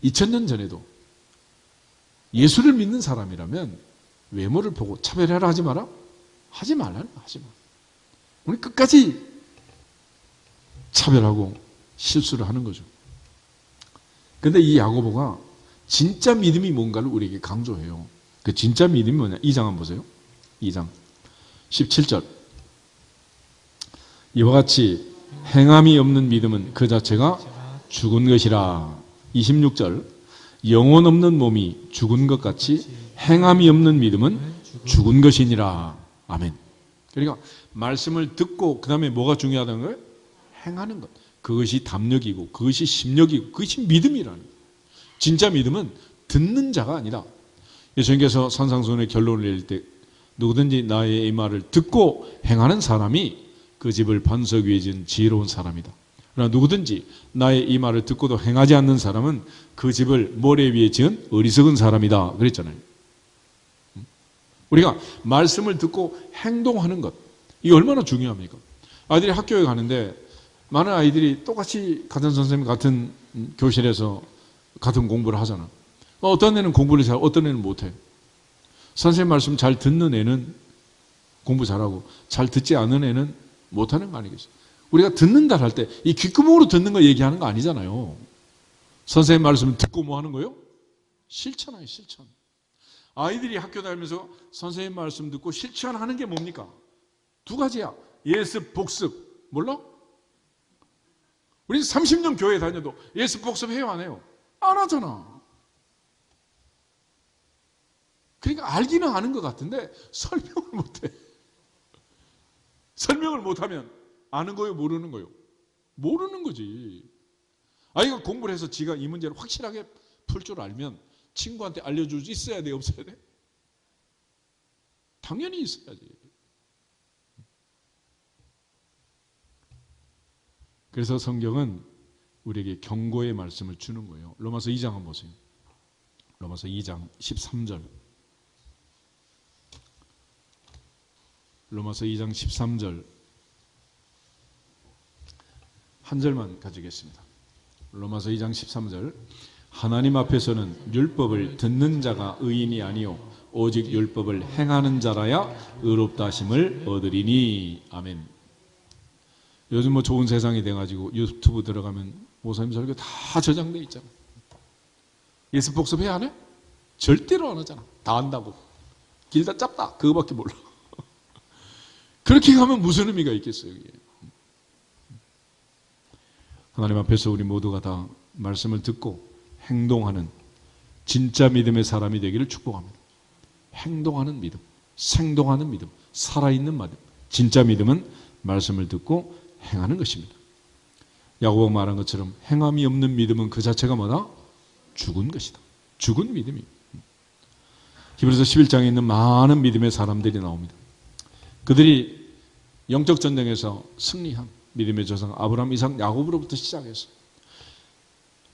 Speaker 1: 2000년 전에도 예수를 믿는 사람이라면 외모를 보고 차별하라 하지 마라? 하지 말라. 하지 마. 우리 끝까지 차별하고 실수를 하는 거죠. 근데 이 야고보가 진짜 믿음이 뭔가를 우리에게 강조해요. 그 진짜 믿음이 뭐냐? 2장 한번 보세요. 2장 17절. 이와 같이 행함이 없는 믿음은 그 자체가 죽은 것이라. 26절. 영혼 없는 몸이 죽은 것 같이 행함이 없는 믿음은 죽은 것이니라. 아멘. 그러니까 말씀을 듣고 그 다음에 뭐가 중요하다는 거예요? 행하는 것. 그것이 담력이고 그것이 심력이고 그것이 믿음이라는 거예요. 진짜 믿음은 듣는 자가 아니다. 예수님께서 산상수훈의 결론을 내릴 때 누구든지 나의 이 말을 듣고 행하는 사람이 그 집을 반석 위에 지은 지혜로운 사람이다. 그러나 누구든지 나의 이 말을 듣고도 행하지 않는 사람은 그 집을 모래 위에 지은 어리석은 사람이다. 그랬잖아요. 우리가 말씀을 듣고 행동하는 것, 이게 얼마나 중요합니까? 아이들이 학교에 가는데 많은 아이들이 똑같이 같은 선생님 같은 교실에서 같은 공부를 하잖아. 어떤 애는 공부를 잘, 어떤 애는 못해. 선생님 말씀 잘 듣는 애는 공부 잘하고 잘 듣지 않는 애는 못하는 거 아니겠어요? 우리가 듣는다 할 때 이 귓구멍으로 듣는 거 얘기하는 거 아니잖아요. 선생님 말씀을 듣고 뭐 하는 거예요? 실천하요, 실천. 아이들이 학교 다니면서 선생님 말씀 듣고 실천하는 게 뭡니까? 2가지야. 예습, 복습. 몰라? 우리 30년 교회 다녀도 예습, 복습 해요, 안 해요? 안 하잖아. 그러니까 알기는 아는 것 같은데 설명을 못해. 설명을 못하면 아는 거예요, 모르는 거예요? 모르는 거지. 아이가 공부를 해서 지가 이 문제를 확실하게 풀 줄 알면 친구한테 알려줄 수 있어야 돼, 없어야 돼? 당연히 있어야지. 그래서 성경은 우리에게 경고의 말씀을 주는 거예요. 로마서 2장 한번 보세요. 로마서 2장 13절. 로마서 2장 13절. 한 절만 가지겠습니다. 로마서 2장 13절. 하나님 앞에서는 율법을 듣는 자가 의인이 아니요 오직 율법을 행하는 자라야 의롭다 하심을 얻으리니. 아멘. 요즘 뭐 좋은 세상이 돼가지고 유튜브 들어가면 목사님 설교 다 저장돼 있잖아. 예습 복습 해야 안 해? 절대로 안 하잖아. 다 안다고. 길다 짧다 그거밖에 몰라. 그렇게 가면 무슨 의미가 있겠어요? 이게. 하나님 앞에서 우리 모두가 다 말씀을 듣고 행동하는 진짜 믿음의 사람이 되기를 축복합니다. 행동하는 믿음, 생동하는 믿음, 살아있는 믿음. 진짜 믿음은 말씀을 듣고 행하는 것입니다. 야고보가 말한 것처럼 행함이 없는 믿음은 그 자체가 뭐다? 죽은 것이다. 죽은 믿음이. 히브리서 11장에 있는 많은 믿음의 사람들이 나옵니다. 그들이 영적 전쟁에서 승리한 믿음의 조상 아브라함, 이삭, 야고보로부터 시작해서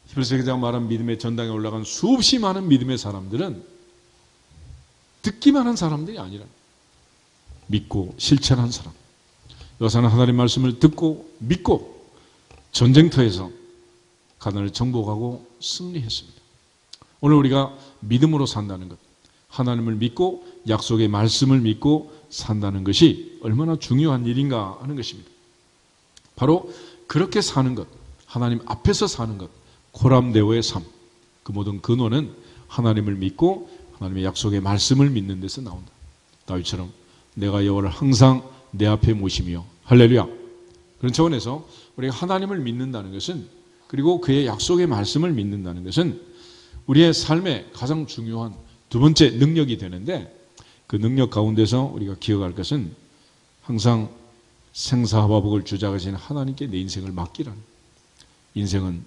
Speaker 1: 히브리서 1장 말한 믿음의 전당에 올라간 수없이 많은 믿음의 사람들은 듣기만 한 사람들이 아니라 믿고 실천한 사람. 여사는 하나님 말씀을 듣고 믿고 전쟁터에서 가난을 정복하고 승리했습니다. 오늘 우리가 믿음으로 산다는 것, 하나님을 믿고 약속의 말씀을 믿고 산다는 것이 얼마나 중요한 일인가 하는 것입니다. 바로 그렇게 사는 것, 하나님 앞에서 사는 것, 코람데오의 삶, 그 모든 근원은 하나님을 믿고 하나님의 약속의 말씀을 믿는 데서 나온다. 다윗처럼 내가 여호와를 항상 내 앞에 모시며 할렐루야. 그런 차원에서 우리가 하나님을 믿는다는 것은, 그리고 그의 약속의 말씀을 믿는다는 것은 우리의 삶의 가장 중요한 두 번째 능력이 되는데, 그 능력 가운데서 우리가 기억할 것은 항상 생사화복을 주장하신 하나님께 내 인생을 맡기라는. 인생은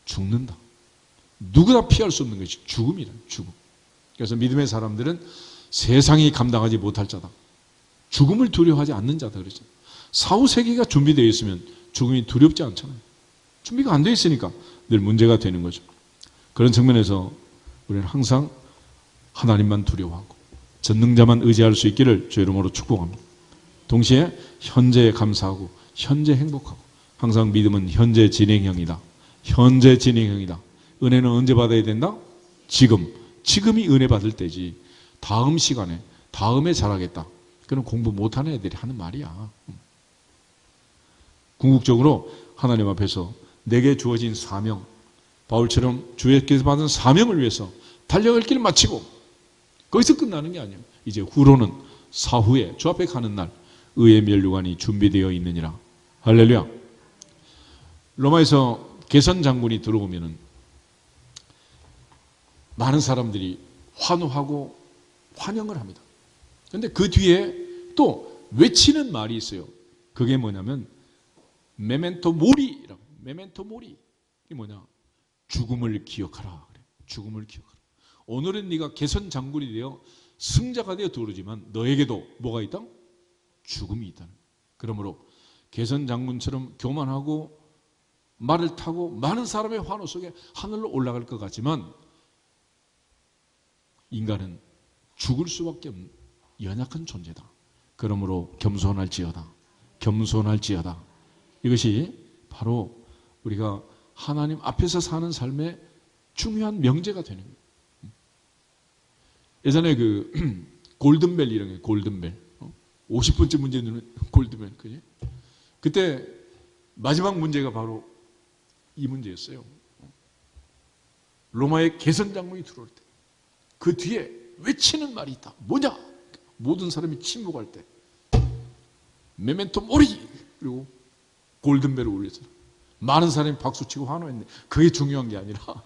Speaker 1: 죽는다. 누구나 피할 수 없는 것이 죽음이란, 죽음. 그래서 믿음의 사람들은 세상이 감당하지 못할 자다. 죽음을 두려워하지 않는 자다 그러죠. 사후세계가 준비되어 있으면 죽음이 두렵지 않잖아요. 준비가 안 되어 있으니까 늘 문제가 되는 거죠. 그런 측면에서 우리는 항상 하나님만 두려워하고 전능자만 의지할 수 있기를 주 이름으로 축복합니다. 동시에 현재에 감사하고 현재 행복하고, 항상 믿음은 현재 진행형이다. 현재 진행형이다. 은혜는 언제 받아야 된다? 지금이 은혜 받을 때지. 다음 시간에, 다음에 잘하겠다. 그건 공부 못하는 애들이 하는 말이야. 궁극적으로 하나님 앞에서 내게 주어진 사명, 바울처럼 주께서 받은 사명을 위해서 달려갈 길을 마치고 거기서 끝나는 게 아니에요. 이제 후로는 사후에 주 앞에 가는 날 의의 면류관이 준비되어 있느니라. 할렐루야. 로마에서 개선 장군이 들어오면은 많은 사람들이 환호하고 환영을 합니다. 그런데 그 뒤에 또 외치는 말이 있어요. 그게 뭐냐면 메멘토 모리라고. 메멘토 모리. 이게 뭐냐? 죽음을 기억하라. 그래. 죽음을 기억하라. 오늘은 네가 개선 장군이 되어 승자가 되어 들어오지만 너에게도 뭐가 있다? 죽음이 있다. 그러므로 개선 장군처럼 교만하고 말을 타고 많은 사람의 환호 속에 하늘로 올라갈 것 같지만 인간은 죽을 수밖에 없는 연약한 존재다. 그러므로 겸손할지어다. 겸손할지어다. 이것이 바로 우리가 하나님 앞에서 사는 삶의 중요한 명제가 되는 거예요. 예전에 그 골든벨 이런 게 골든벨 50번째 문제는 골든벨 그지? 그때 마지막 문제가 바로 이 문제였어요. 로마의 개선 장군이 들어올 때 그 뒤에 외치는 말이 있다. 뭐냐? 모든 사람이 침묵할 때 메멘토 모리. 그리고 골든벨을 울려서 많은 사람이 박수치고 환호했는데 그게 중요한 게 아니라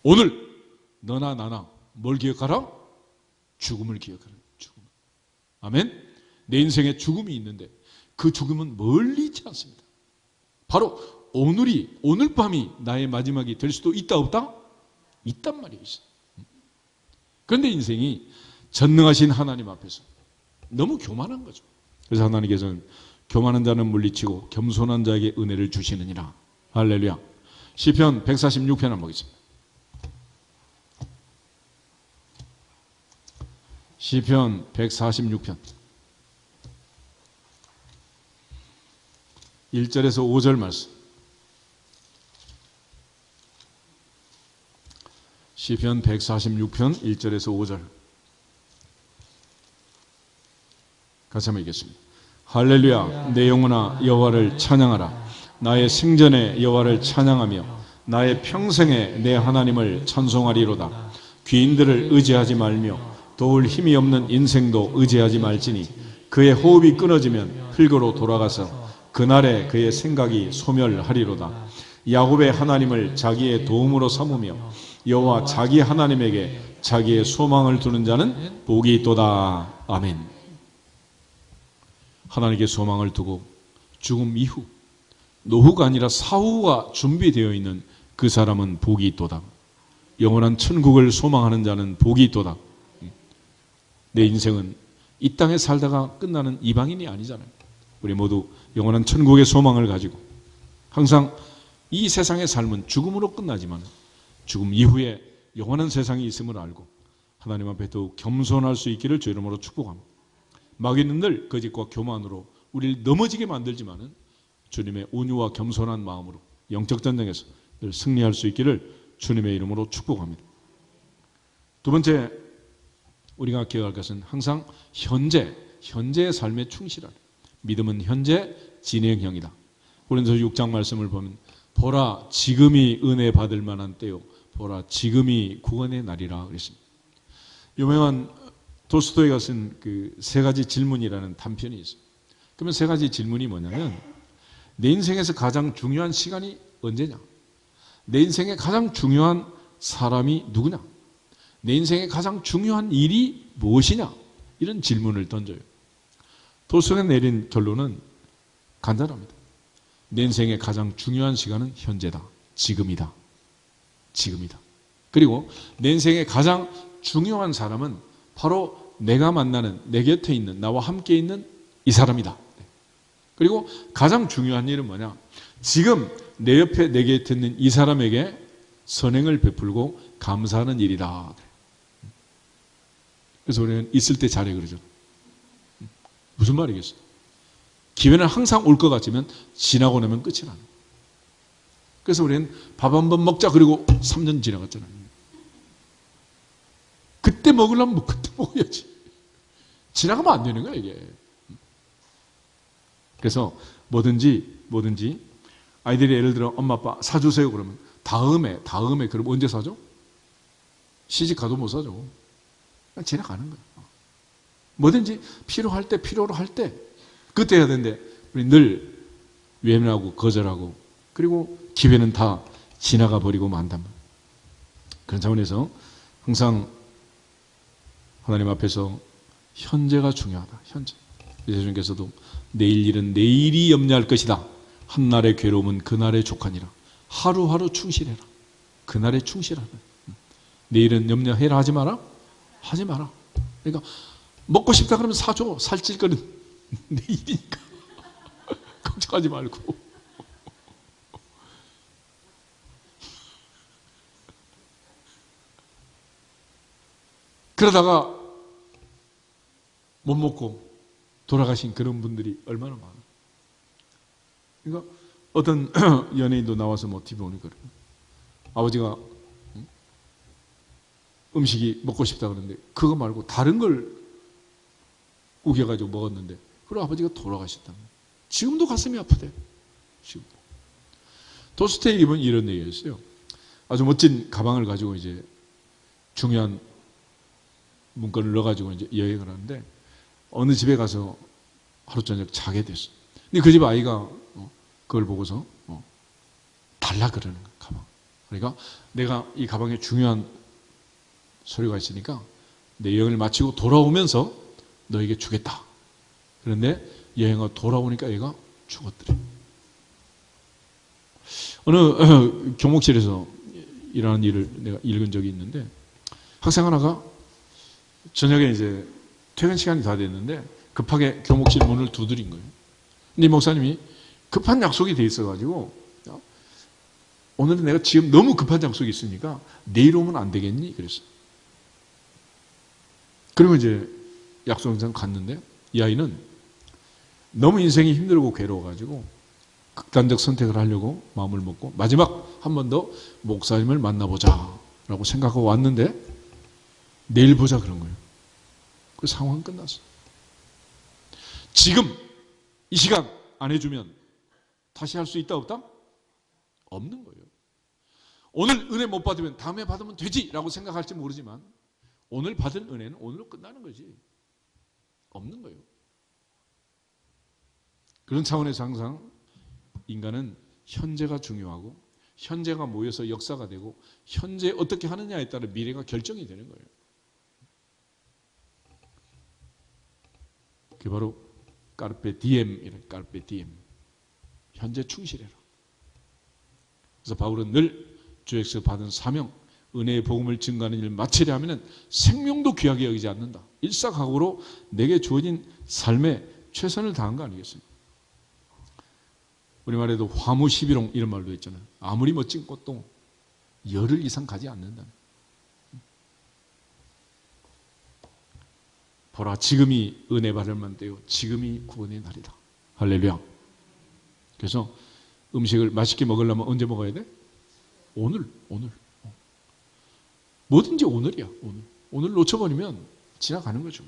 Speaker 1: 오늘 너나 나나 뭘 기억하라? 죽음을 기억하라. 죽음. 아멘. 내 인생에 죽음이 있는데 그 죽음은 멀리 있지 않습니다. 바로 오늘 밤이 나의 마지막이 될 수도 있다 없다? 있단 말이에요. 그런데 인생이 전능하신 하나님 앞에서 너무 교만한 거죠. 그래서 하나님께서는 교만한 자는 물리치고 겸손한 자에게 은혜를 주시느니라. 할렐루야. 시편 146편 한번 보겠습니다. 시편 146편 1절에서 5절 말씀. 시편 146편 1절에서 5절 같이 한번 읽겠습니다. 할렐루야. 내 영혼아 여호와를 찬양하라. 나의 생전에 여호와를 찬양하며 나의 평생에 내 하나님을 찬송하리로다. 귀인들을 의지하지 말며 도울 힘이 없는 인생도 의지하지 말지니 그의 호흡이 끊어지면 흙으로 돌아가서 그날에 그의 생각이 소멸하리로다. 야곱의 하나님을 자기의 도움으로 삼으며 여호와 자기 하나님에게 자기의 소망을 두는 자는 복이 있도다. 아멘. 하나님께 소망을 두고 죽음 이후, 노후가 아니라 사후가 준비되어 있는 그 사람은 복이 있도다. 영원한 천국을 소망하는 자는 복이 있도다. 내 인생은 이 땅에 살다가 끝나는 이방인이 아니잖아요. 우리 모두 영원한 천국의 소망을 가지고 항상 이 세상의 삶은 죽음으로 끝나지만 죽음 이후에 영원한 세상이 있음을 알고 하나님 앞에 더욱 겸손할 수 있기를 주 이름으로 축복합니다. 마귀는 늘 거짓과 교만으로 우리를 넘어지게 만들지만은 주님의 온유와 겸손한 마음으로 영적 전쟁에서 늘 승리할 수 있기를 주님의 이름으로 축복합니다. 두 번째 우리가 기억할 것은 항상 현재의 삶에 충실하라. 믿음은 현재 진행형이다. 고린도서 6장 말씀을 보면 보라 지금이 은혜 받을 만한 때요 보라 지금이 구원의 날이라 그랬습니다. 유명한 돌스토이가 쓴 그 세 가지 질문이라는 단편이 있어요. 그러면 세 가지 질문이 뭐냐면 내 인생에서 가장 중요한 시간이 언제냐? 내 인생에 가장 중요한 사람이 누구냐? 내 인생에 가장 중요한 일이 무엇이냐? 이런 질문을 던져요. 돌스토이가 내린 결론은 간단합니다. 내 인생의 가장 중요한 시간은 현재다. 지금이다. 지금이다. 그리고 내 인생의 가장 중요한 사람은 바로 내가 만나는 내 곁에 있는 나와 함께 있는 이 사람이다. 그리고 가장 중요한 일은 뭐냐? 지금 내 옆에 내 곁에 있는 이 사람에게 선행을 베풀고 감사하는 일이다. 그래서 우리는 있을 때 잘해 그러죠. 무슨 말이겠어요? 기회는 항상 올 것 같지만 지나고 나면 끝이 나는. 그래서 우리는 밥 한 번 먹자 그리고 3년 지나갔잖아요. 그때 먹으려면 뭐 그때 먹어야지. 지나가면 안 되는 거야 이게. 그래서 뭐든지 아이들이 예를 들어 엄마 아빠 사주세요 그러면 다음에 그럼 언제 사줘? 시집 가도 못 사줘. 그냥 지나가는 거야. 뭐든지 필요로 할 때 그때 해야 되는데 우리 늘 외면하고 거절하고 그리고 기회는 다 지나가 버리고 만단 말이야. 그런 차원에서 항상 하나님 앞에서 현재가 중요하다. 현재. 예수님께서도 내일 일은 내일이 염려할 것이다. 한날의 괴로움은 그날의 족하니라. 하루하루 충실해라. 그날에 충실하라. 내일은 염려해라 하지 마라? 하지 마라. 그러니까 먹고 싶다 그러면 사줘. 살찔 거는 내일이니까. 걱정하지 말고. 그러다가 못 먹고 돌아가신 그런 분들이 얼마나 많아요. 그러니까 어떤 연예인도 나와서 뭐 TV 보니까 아버지가 음식이 먹고 싶다 그러는데 그거 말고 다른 걸 우겨가지고 먹었는데 그리고 아버지가 돌아가셨다. 지금도 가슴이 아프대. 지금도. 도스토옙은 이런 얘기였어요. 아주 멋진 가방을 가지고 이제 중요한 문건을 넣어가지고 이제 여행을 하는데 어느 집에 가서 하루 저녁 자게 됐어. 근데 그 집 아이가 그걸 보고서 달라 그러는 거야, 가방. 그러니까 내가 이 가방에 중요한 서류가 있으니까 내 여행을 마치고 돌아오면서 너에게 주겠다. 그런데 여행을 돌아오니까 얘가 죽었더래. 어느 교목실에서 일하는 일을 내가 읽은 적이 있는데 학생 하나가 저녁에 이제 퇴근 시간이 다 됐는데 급하게 교목실 문을 두드린 거예요. 근데 이 목사님이 급한 약속이 돼 있어가지고 오늘은 내가 지금 너무 급한 약속이 있으니까 내일 오면 안 되겠니? 그랬어요. 그러면 이제 약속 현장 갔는데 이 아이는 너무 인생이 힘들고 괴로워가지고 극단적 선택을 하려고 마음을 먹고 마지막 한 번 더 목사님을 만나보자 라고 생각하고 왔는데 내일 보자 그런 거예요. 그 상황은 끝났어. 지금 이 시간 안 해주면 다시 할 수 있다 없다? 없는 거예요. 오늘 은혜 못 받으면 다음에 받으면 되지 라고 생각할지 모르지만 오늘 받은 은혜는 오늘로 끝나는 거지. 없는 거예요. 그런 차원에서 항상 인간은 현재가 중요하고 현재가 모여서 역사가 되고 현재 어떻게 하느냐에 따라 미래가 결정이 되는 거예요. 그게 바로 까르페 디엠이래. 까르페 디엠. 현재 충실해라. 그래서 바울은 늘 주에서 받은 사명, 은혜의 복음을 증거하는 일을 마치려 하면 생명도 귀하게 여기지 않는다. 일사각오로 내게 주어진 삶에 최선을 다한 거 아니겠습니까? 우리말에도 화무시비롱 이런 말도 있잖아요. 아무리 멋진 꽃도 열흘 이상 가지 않는다. 보라 지금이 은혜 받을 만때요. 지금이 구원의 날이다. 할렐루야. 그래서 음식을 맛있게 먹으려면 언제 먹어야 돼? 오늘. 뭐든지 오늘이야. 오늘 놓쳐버리면 지나가는 거죠.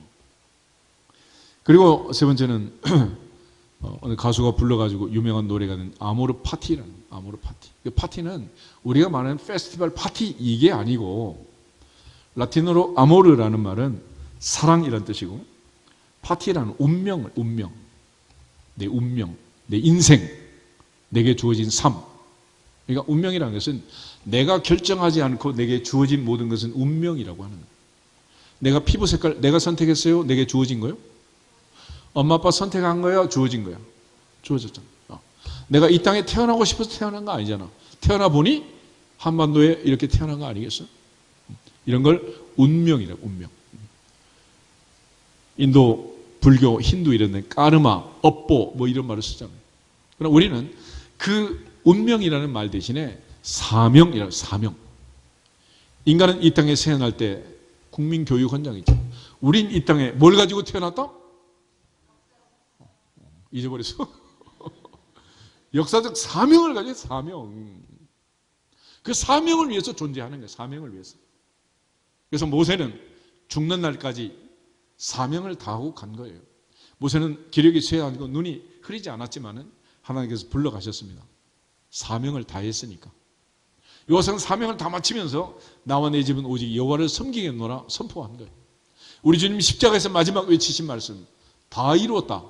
Speaker 1: 그리고 세 번째는 어느 가수가 불러가지고 유명한 노래가 있는 아모르 파티라는, 아모르 파티. 그 파티는 우리가 말하는 페스티벌 파티 이게 아니고, 라틴어로 아모르라는 말은 사랑이란 뜻이고, 파티라는 운명을, 운명. 내 운명, 내 인생, 내게 주어진 삶. 그러니까 운명이라는 것은 내가 결정하지 않고 내게 주어진 모든 것은 운명이라고 하는 거예요. 내가 피부 색깔 내가 선택했어요? 내게 주어진 거예요? 엄마 아빠 선택한 거야? 주어진 거야? 주어졌잖아. 내가 이 땅에 태어나고 싶어서 태어난 거 아니잖아. 태어나 보니 한반도에 이렇게 태어난 거 아니겠어? 이런 걸 운명이라고, 운명. 인도 불교, 힌두 이런 데 까르마, 업보 뭐 이런 말을 쓰잖아요. 그럼 우리는 그 운명이라는 말 대신에 사명이라고, 사명. 인간은 이 땅에 태어날 때 국민교육헌장이죠. 우린 이 땅에 뭘 가지고 태어났다? 잊어버렸어. 역사적 사명을 가지고, 사명. 그 사명을 위해서 존재하는 거예요. 사명을 위해서. 그래서 모세는 죽는 날까지 사명을 다하고 간 거예요. 모세는 기력이 쇠하고 눈이 흐리지 않았지만은 하나님께서 불러가셨습니다. 사명을 다했으니까. 요셉은 사명을 다 마치면서 나와 내 집은 오직 여호와를 섬기겠노라 선포한 거예요. 우리 주님이 십자가에서 마지막 외치신 말씀, 다 이루었다.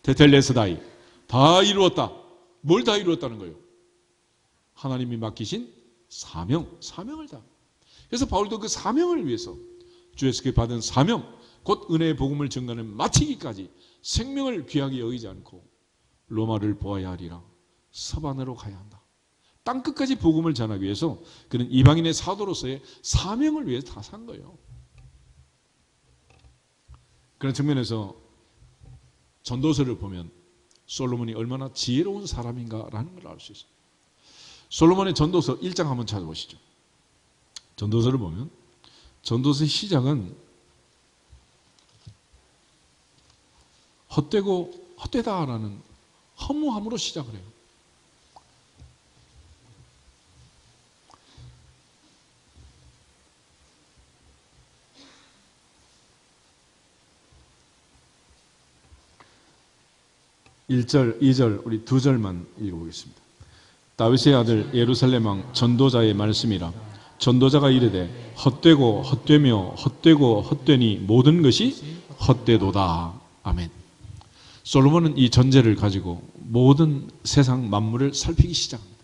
Speaker 1: 테텔레스다이, 다 이루었다. 뭘 다 이루었다는 거예요? 하나님이 맡기신 사명, 사명을 다. 그래서 바울도 그 사명을 위해서 주 예수께 받은 사명, 곧 은혜의 복음을 전가는 마치기까지 생명을 귀하게 여기지 않고 로마를 보아야 하리라. 서반으로 가야 한다. 땅끝까지 복음을 전하기 위해서 그는 이방인의 사도로서의 사명을 위해서 다 산 거예요. 그런 측면에서 전도서를 보면 솔로몬이 얼마나 지혜로운 사람인가라는 걸 알 수 있어요. 솔로몬의 전도서 1장 한번 찾아보시죠. 전도서를 보면 전도서의 시작은 헛되고 헛되다라는 허무함으로 시작을 해요. (1절) (2절) 우리 2절만 읽어보겠습니다. 다윗의 아들 예루살렘 왕 전도자의 말씀이라. 전도자가 이르되 헛되고 헛되며 헛되고 헛되니 모든 것이 헛되도다. 아멘. 솔로몬은 이 전제를 가지고 모든 세상 만물을 살피기 시작합니다.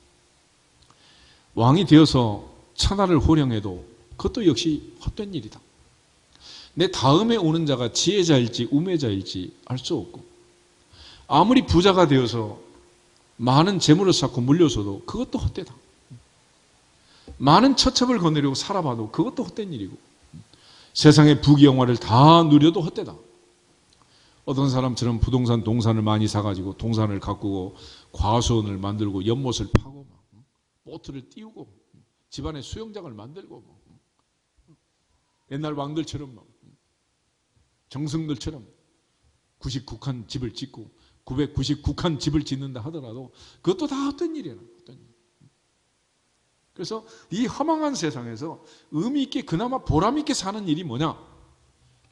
Speaker 1: 왕이 되어서 천하를 호령해도 그것도 역시 헛된 일이다. 내 다음에 오는 자가 지혜자일지 우매자일지 알 수 없고, 아무리 부자가 되어서 많은 재물을 쌓고 물려서도 그것도 헛되다. 많은 처첩을 거느리고 살아봐도 그것도 헛된 일이고, 세상의 부귀영화를 다 누려도 헛되다. 어떤 사람처럼 부동산 동산을 많이 사가지고 동산을 가꾸고 과수원을 만들고 연못을 파고 보트를 띄우고 집안에 수영장을 만들고 옛날 왕들처럼 정승들처럼 99칸 집을 짓고 999칸 집을 짓는다 하더라도 그것도 다 헛된 일이에요. 그래서 이 허망한 세상에서 의미 있게 그나마 보람 있게 사는 일이 뭐냐?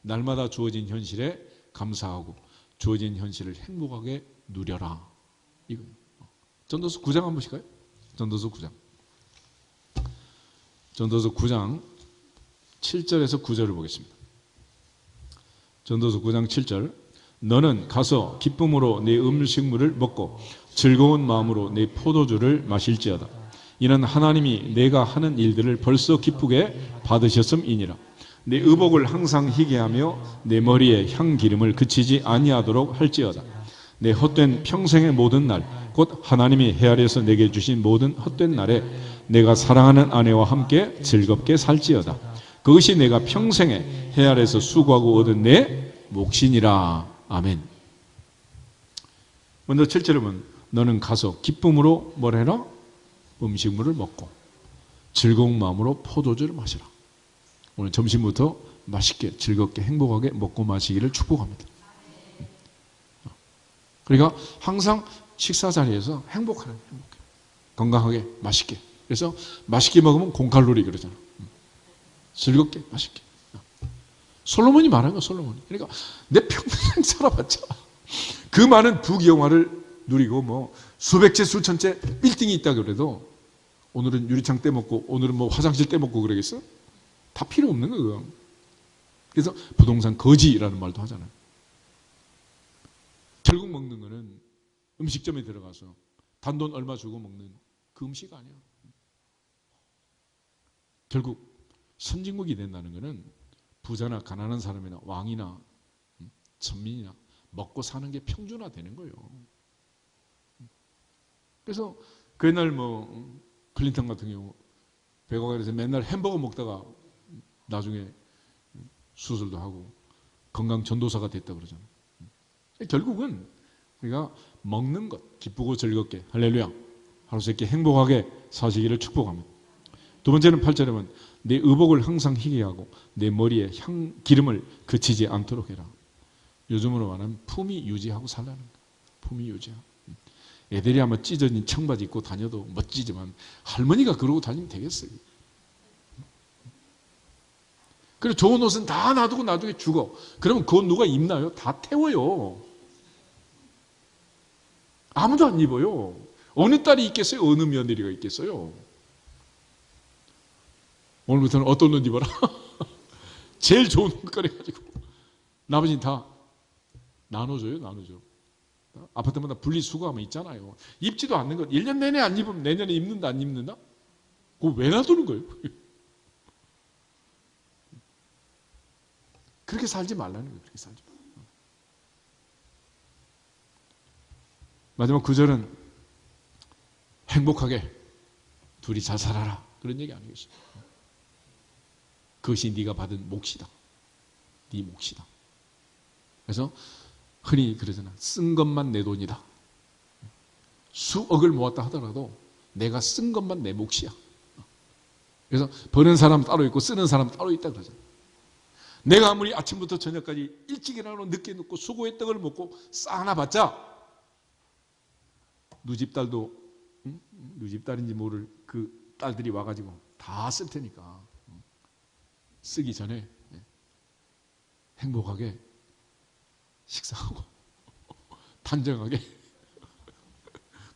Speaker 1: 날마다 주어진 현실에 감사하고 주어진 현실을 행복하게 누려라. 이거. 전도서 9장 한번 보실까요? 전도서 9장. 전도서 9장 7절에서 9절을 보겠습니다. 전도서 9장 7절. 너는 가서 기쁨으로 내 음식물을 먹고 즐거운 마음으로 내 포도주를 마실지어다. 이는 하나님이 내가 하는 일들을 벌써 기쁘게 받으셨음이니라. 내 의복을 항상 희게 하며 내 머리에 향기름을 그치지 아니하도록 할지어다. 내 헛된 평생의 모든 날, 곧 하나님이 헤아려서 내게 주신 모든 헛된 날에 내가 사랑하는 아내와 함께 즐겁게 살지어다. 그것이 내가 평생에 헤아려서 수고하고 얻은 내 몫이니라. 아멘. 먼저 7절에 보면 너는 가서 기쁨으로 뭘 해라? 음식물을 먹고 즐거운 마음으로 포도주를 마시라. 오늘 점심부터 맛있게 즐겁게 행복하게 먹고 마시기를 축복합니다. 그러니까 항상 식사 자리에서 행복하게 건강하게 맛있게. 그래서 맛있게 먹으면 공칼로리 그러잖아. 즐겁게 맛있게. 솔로몬이 말한 거 솔로몬이. 그러니까 내 평생 살아봤자 그 많은 부귀영화를 누리고 뭐 수백 채 수천 채 빌딩이 있다 그래도 오늘은 유리창 떼먹고 오늘은 뭐 화장실 떼먹고 그러겠어? 다 필요 없는 거예요. 그래서 부동산 거지라는 말도 하잖아요. 결국 먹는 거는 음식점에 들어가서 단돈 얼마 주고 먹는 그 음식 아니야. 결국 선진국이 된다는 것은 부자나 가난한 사람이나 왕이나 천민이나 먹고 사는 게 평준화되는 거예요. 그래서 그 옛날 뭐 클린턴 같은 경우 백악관에서 맨날 햄버거 먹다가 나중에 수술도 하고 건강 전도사가 됐다 그러잖아요. 결국은 우리가 먹는 것 기쁘고 즐겁게 할렐루야 하루새끼 행복하게 사시기를 축복합니다. 두 번째는 8절에 보면 내 의복을 항상 희게 하고 내 머리에 기름을 그치지 않도록 해라. 요즘으로 말하면 품위 유지하고 살라는 거야. 품위 유지하고. 애들이 아마 찢어진 청바지 입고 다녀도 멋지지만 할머니가 그러고 다니면 되겠어요. 그리고 좋은 옷은 다 놔두고 나중에 죽어. 그러면 그건 누가 입나요? 다 태워요. 아무도 안 입어요. 어느 딸이 있겠어요? 어느 며느리가 있겠어요? 오늘부터는 어떤 옷 입어라. 제일 좋은 옷 꺼내가지고 나머지는 다 나눠줘요. 나눠줘. 아파트마다 분리수거하면 있잖아요. 입지도 않는 것 1년 내내 안 입으면 내년에 입는다 안 입는다? 그거 왜 놔두는 거예요? 그렇게 살지 말라는 거예요. 그렇게 살지 말라. 마지막 9절은 행복하게 둘이 잘 살아라. 그런 얘기 아니겠어요? 그것이 네가 받은 몫이다. 네 몫이다. 그래서 흔히 그러잖아. 쓴 것만 내 돈이다. 수억을 모았다 하더라도 내가 쓴 것만 내 몫이야. 그래서 버는 사람 따로 있고 쓰는 사람 따로 있다 그러잖아. 내가 아무리 아침부터 저녁까지 일찍 일어나고 늦게 눕고 수고의 떡을 먹고 쌓아놔봤자 누집딸도 누집딸인지 모를 그 딸들이 와가지고 다 쓸 테니까 쓰기 전에 행복하게 식사하고 단정하게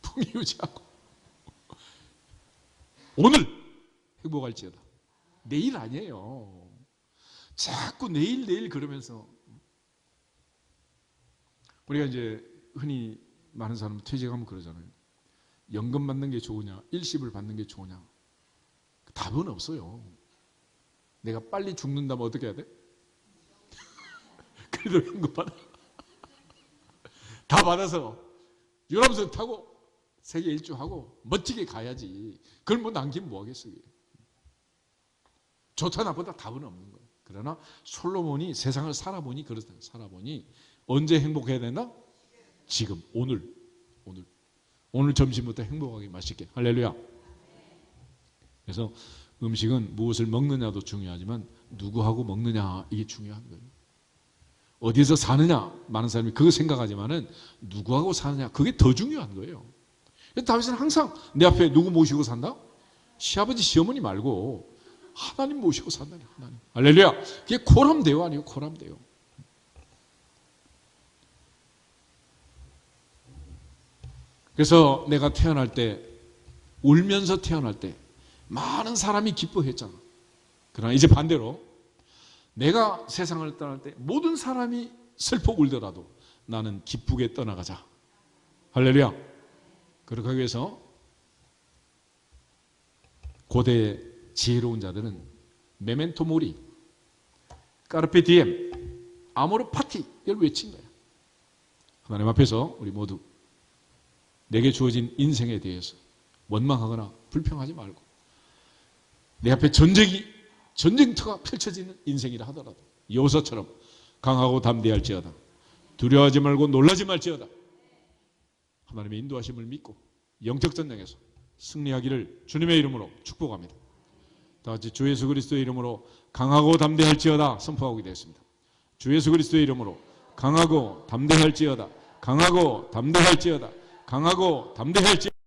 Speaker 1: 풍요 유지하고 오늘 행복할지어다. 내일 아니에요. 자꾸 내일 그러면서 우리가 이제 흔히 많은 사람은 퇴직하면 그러잖아요. 연금 받는 게 좋으냐 일시불 받는 게 좋으냐 답은 없어요. 내가 빨리 죽는다면 어떻게 해야 돼? 그래도 연금 받아. 다 받아서 유람선 타고 세계 일주하고 멋지게 가야지. 그걸 뭐 남기면 뭐 하겠어요. 좋다 나쁘다 답은 없는 거예요. 그러나 솔로몬이 세상을 살아보니 그렇다. 살아보니 언제 행복해야 된다? 지금 오늘 점심부터 행복하게 맛있게 할렐루야. 그래서 음식은 무엇을 먹느냐도 중요하지만 누구하고 먹느냐 이게 중요한 거예요. 어디에서 사느냐 많은 사람이 그거 생각하지만은 누구하고 사느냐 그게 더 중요한 거예요. 다윗은 항상 내 앞에 누구 모시고 산다? 시아버지 시어머니 말고 하나님 모시고 산다니. 하나님. 할렐루야. 그게 코람데오 아니에요. 코람데오. 그래서 내가 태어날 때 울면서 태어날 때 많은 사람이 기뻐했잖아. 그러나 이제 반대로 내가 세상을 떠날 때 모든 사람이 슬퍼 울더라도 나는 기쁘게 떠나가자. 할렐루야. 그렇게 하기 위해서 고대 지혜로운 자들은 메멘토 모리, 까르페 디엠, 아모르 파티 이걸 외친 거야. 하나님 앞에서 우리 모두 내게 주어진 인생에 대해서 원망하거나 불평하지 말고 내 앞에 전쟁터가 펼쳐지는 인생이라 하더라도 여호사처럼 강하고 담대할지어다. 두려워하지 말고 놀라지 말지어다. 하나님의 인도하심을 믿고 영적 전쟁에서 승리하기를 주님의 이름으로 축복합니다. 다 같이 주 예수 그리스도의 이름으로 강하고 담대할지어다 선포하게 되었습니다. 주 예수 그리스도의 이름으로 강하고 담대할지어다. 강하고 담대할지어다. 강하고 담대할지어다.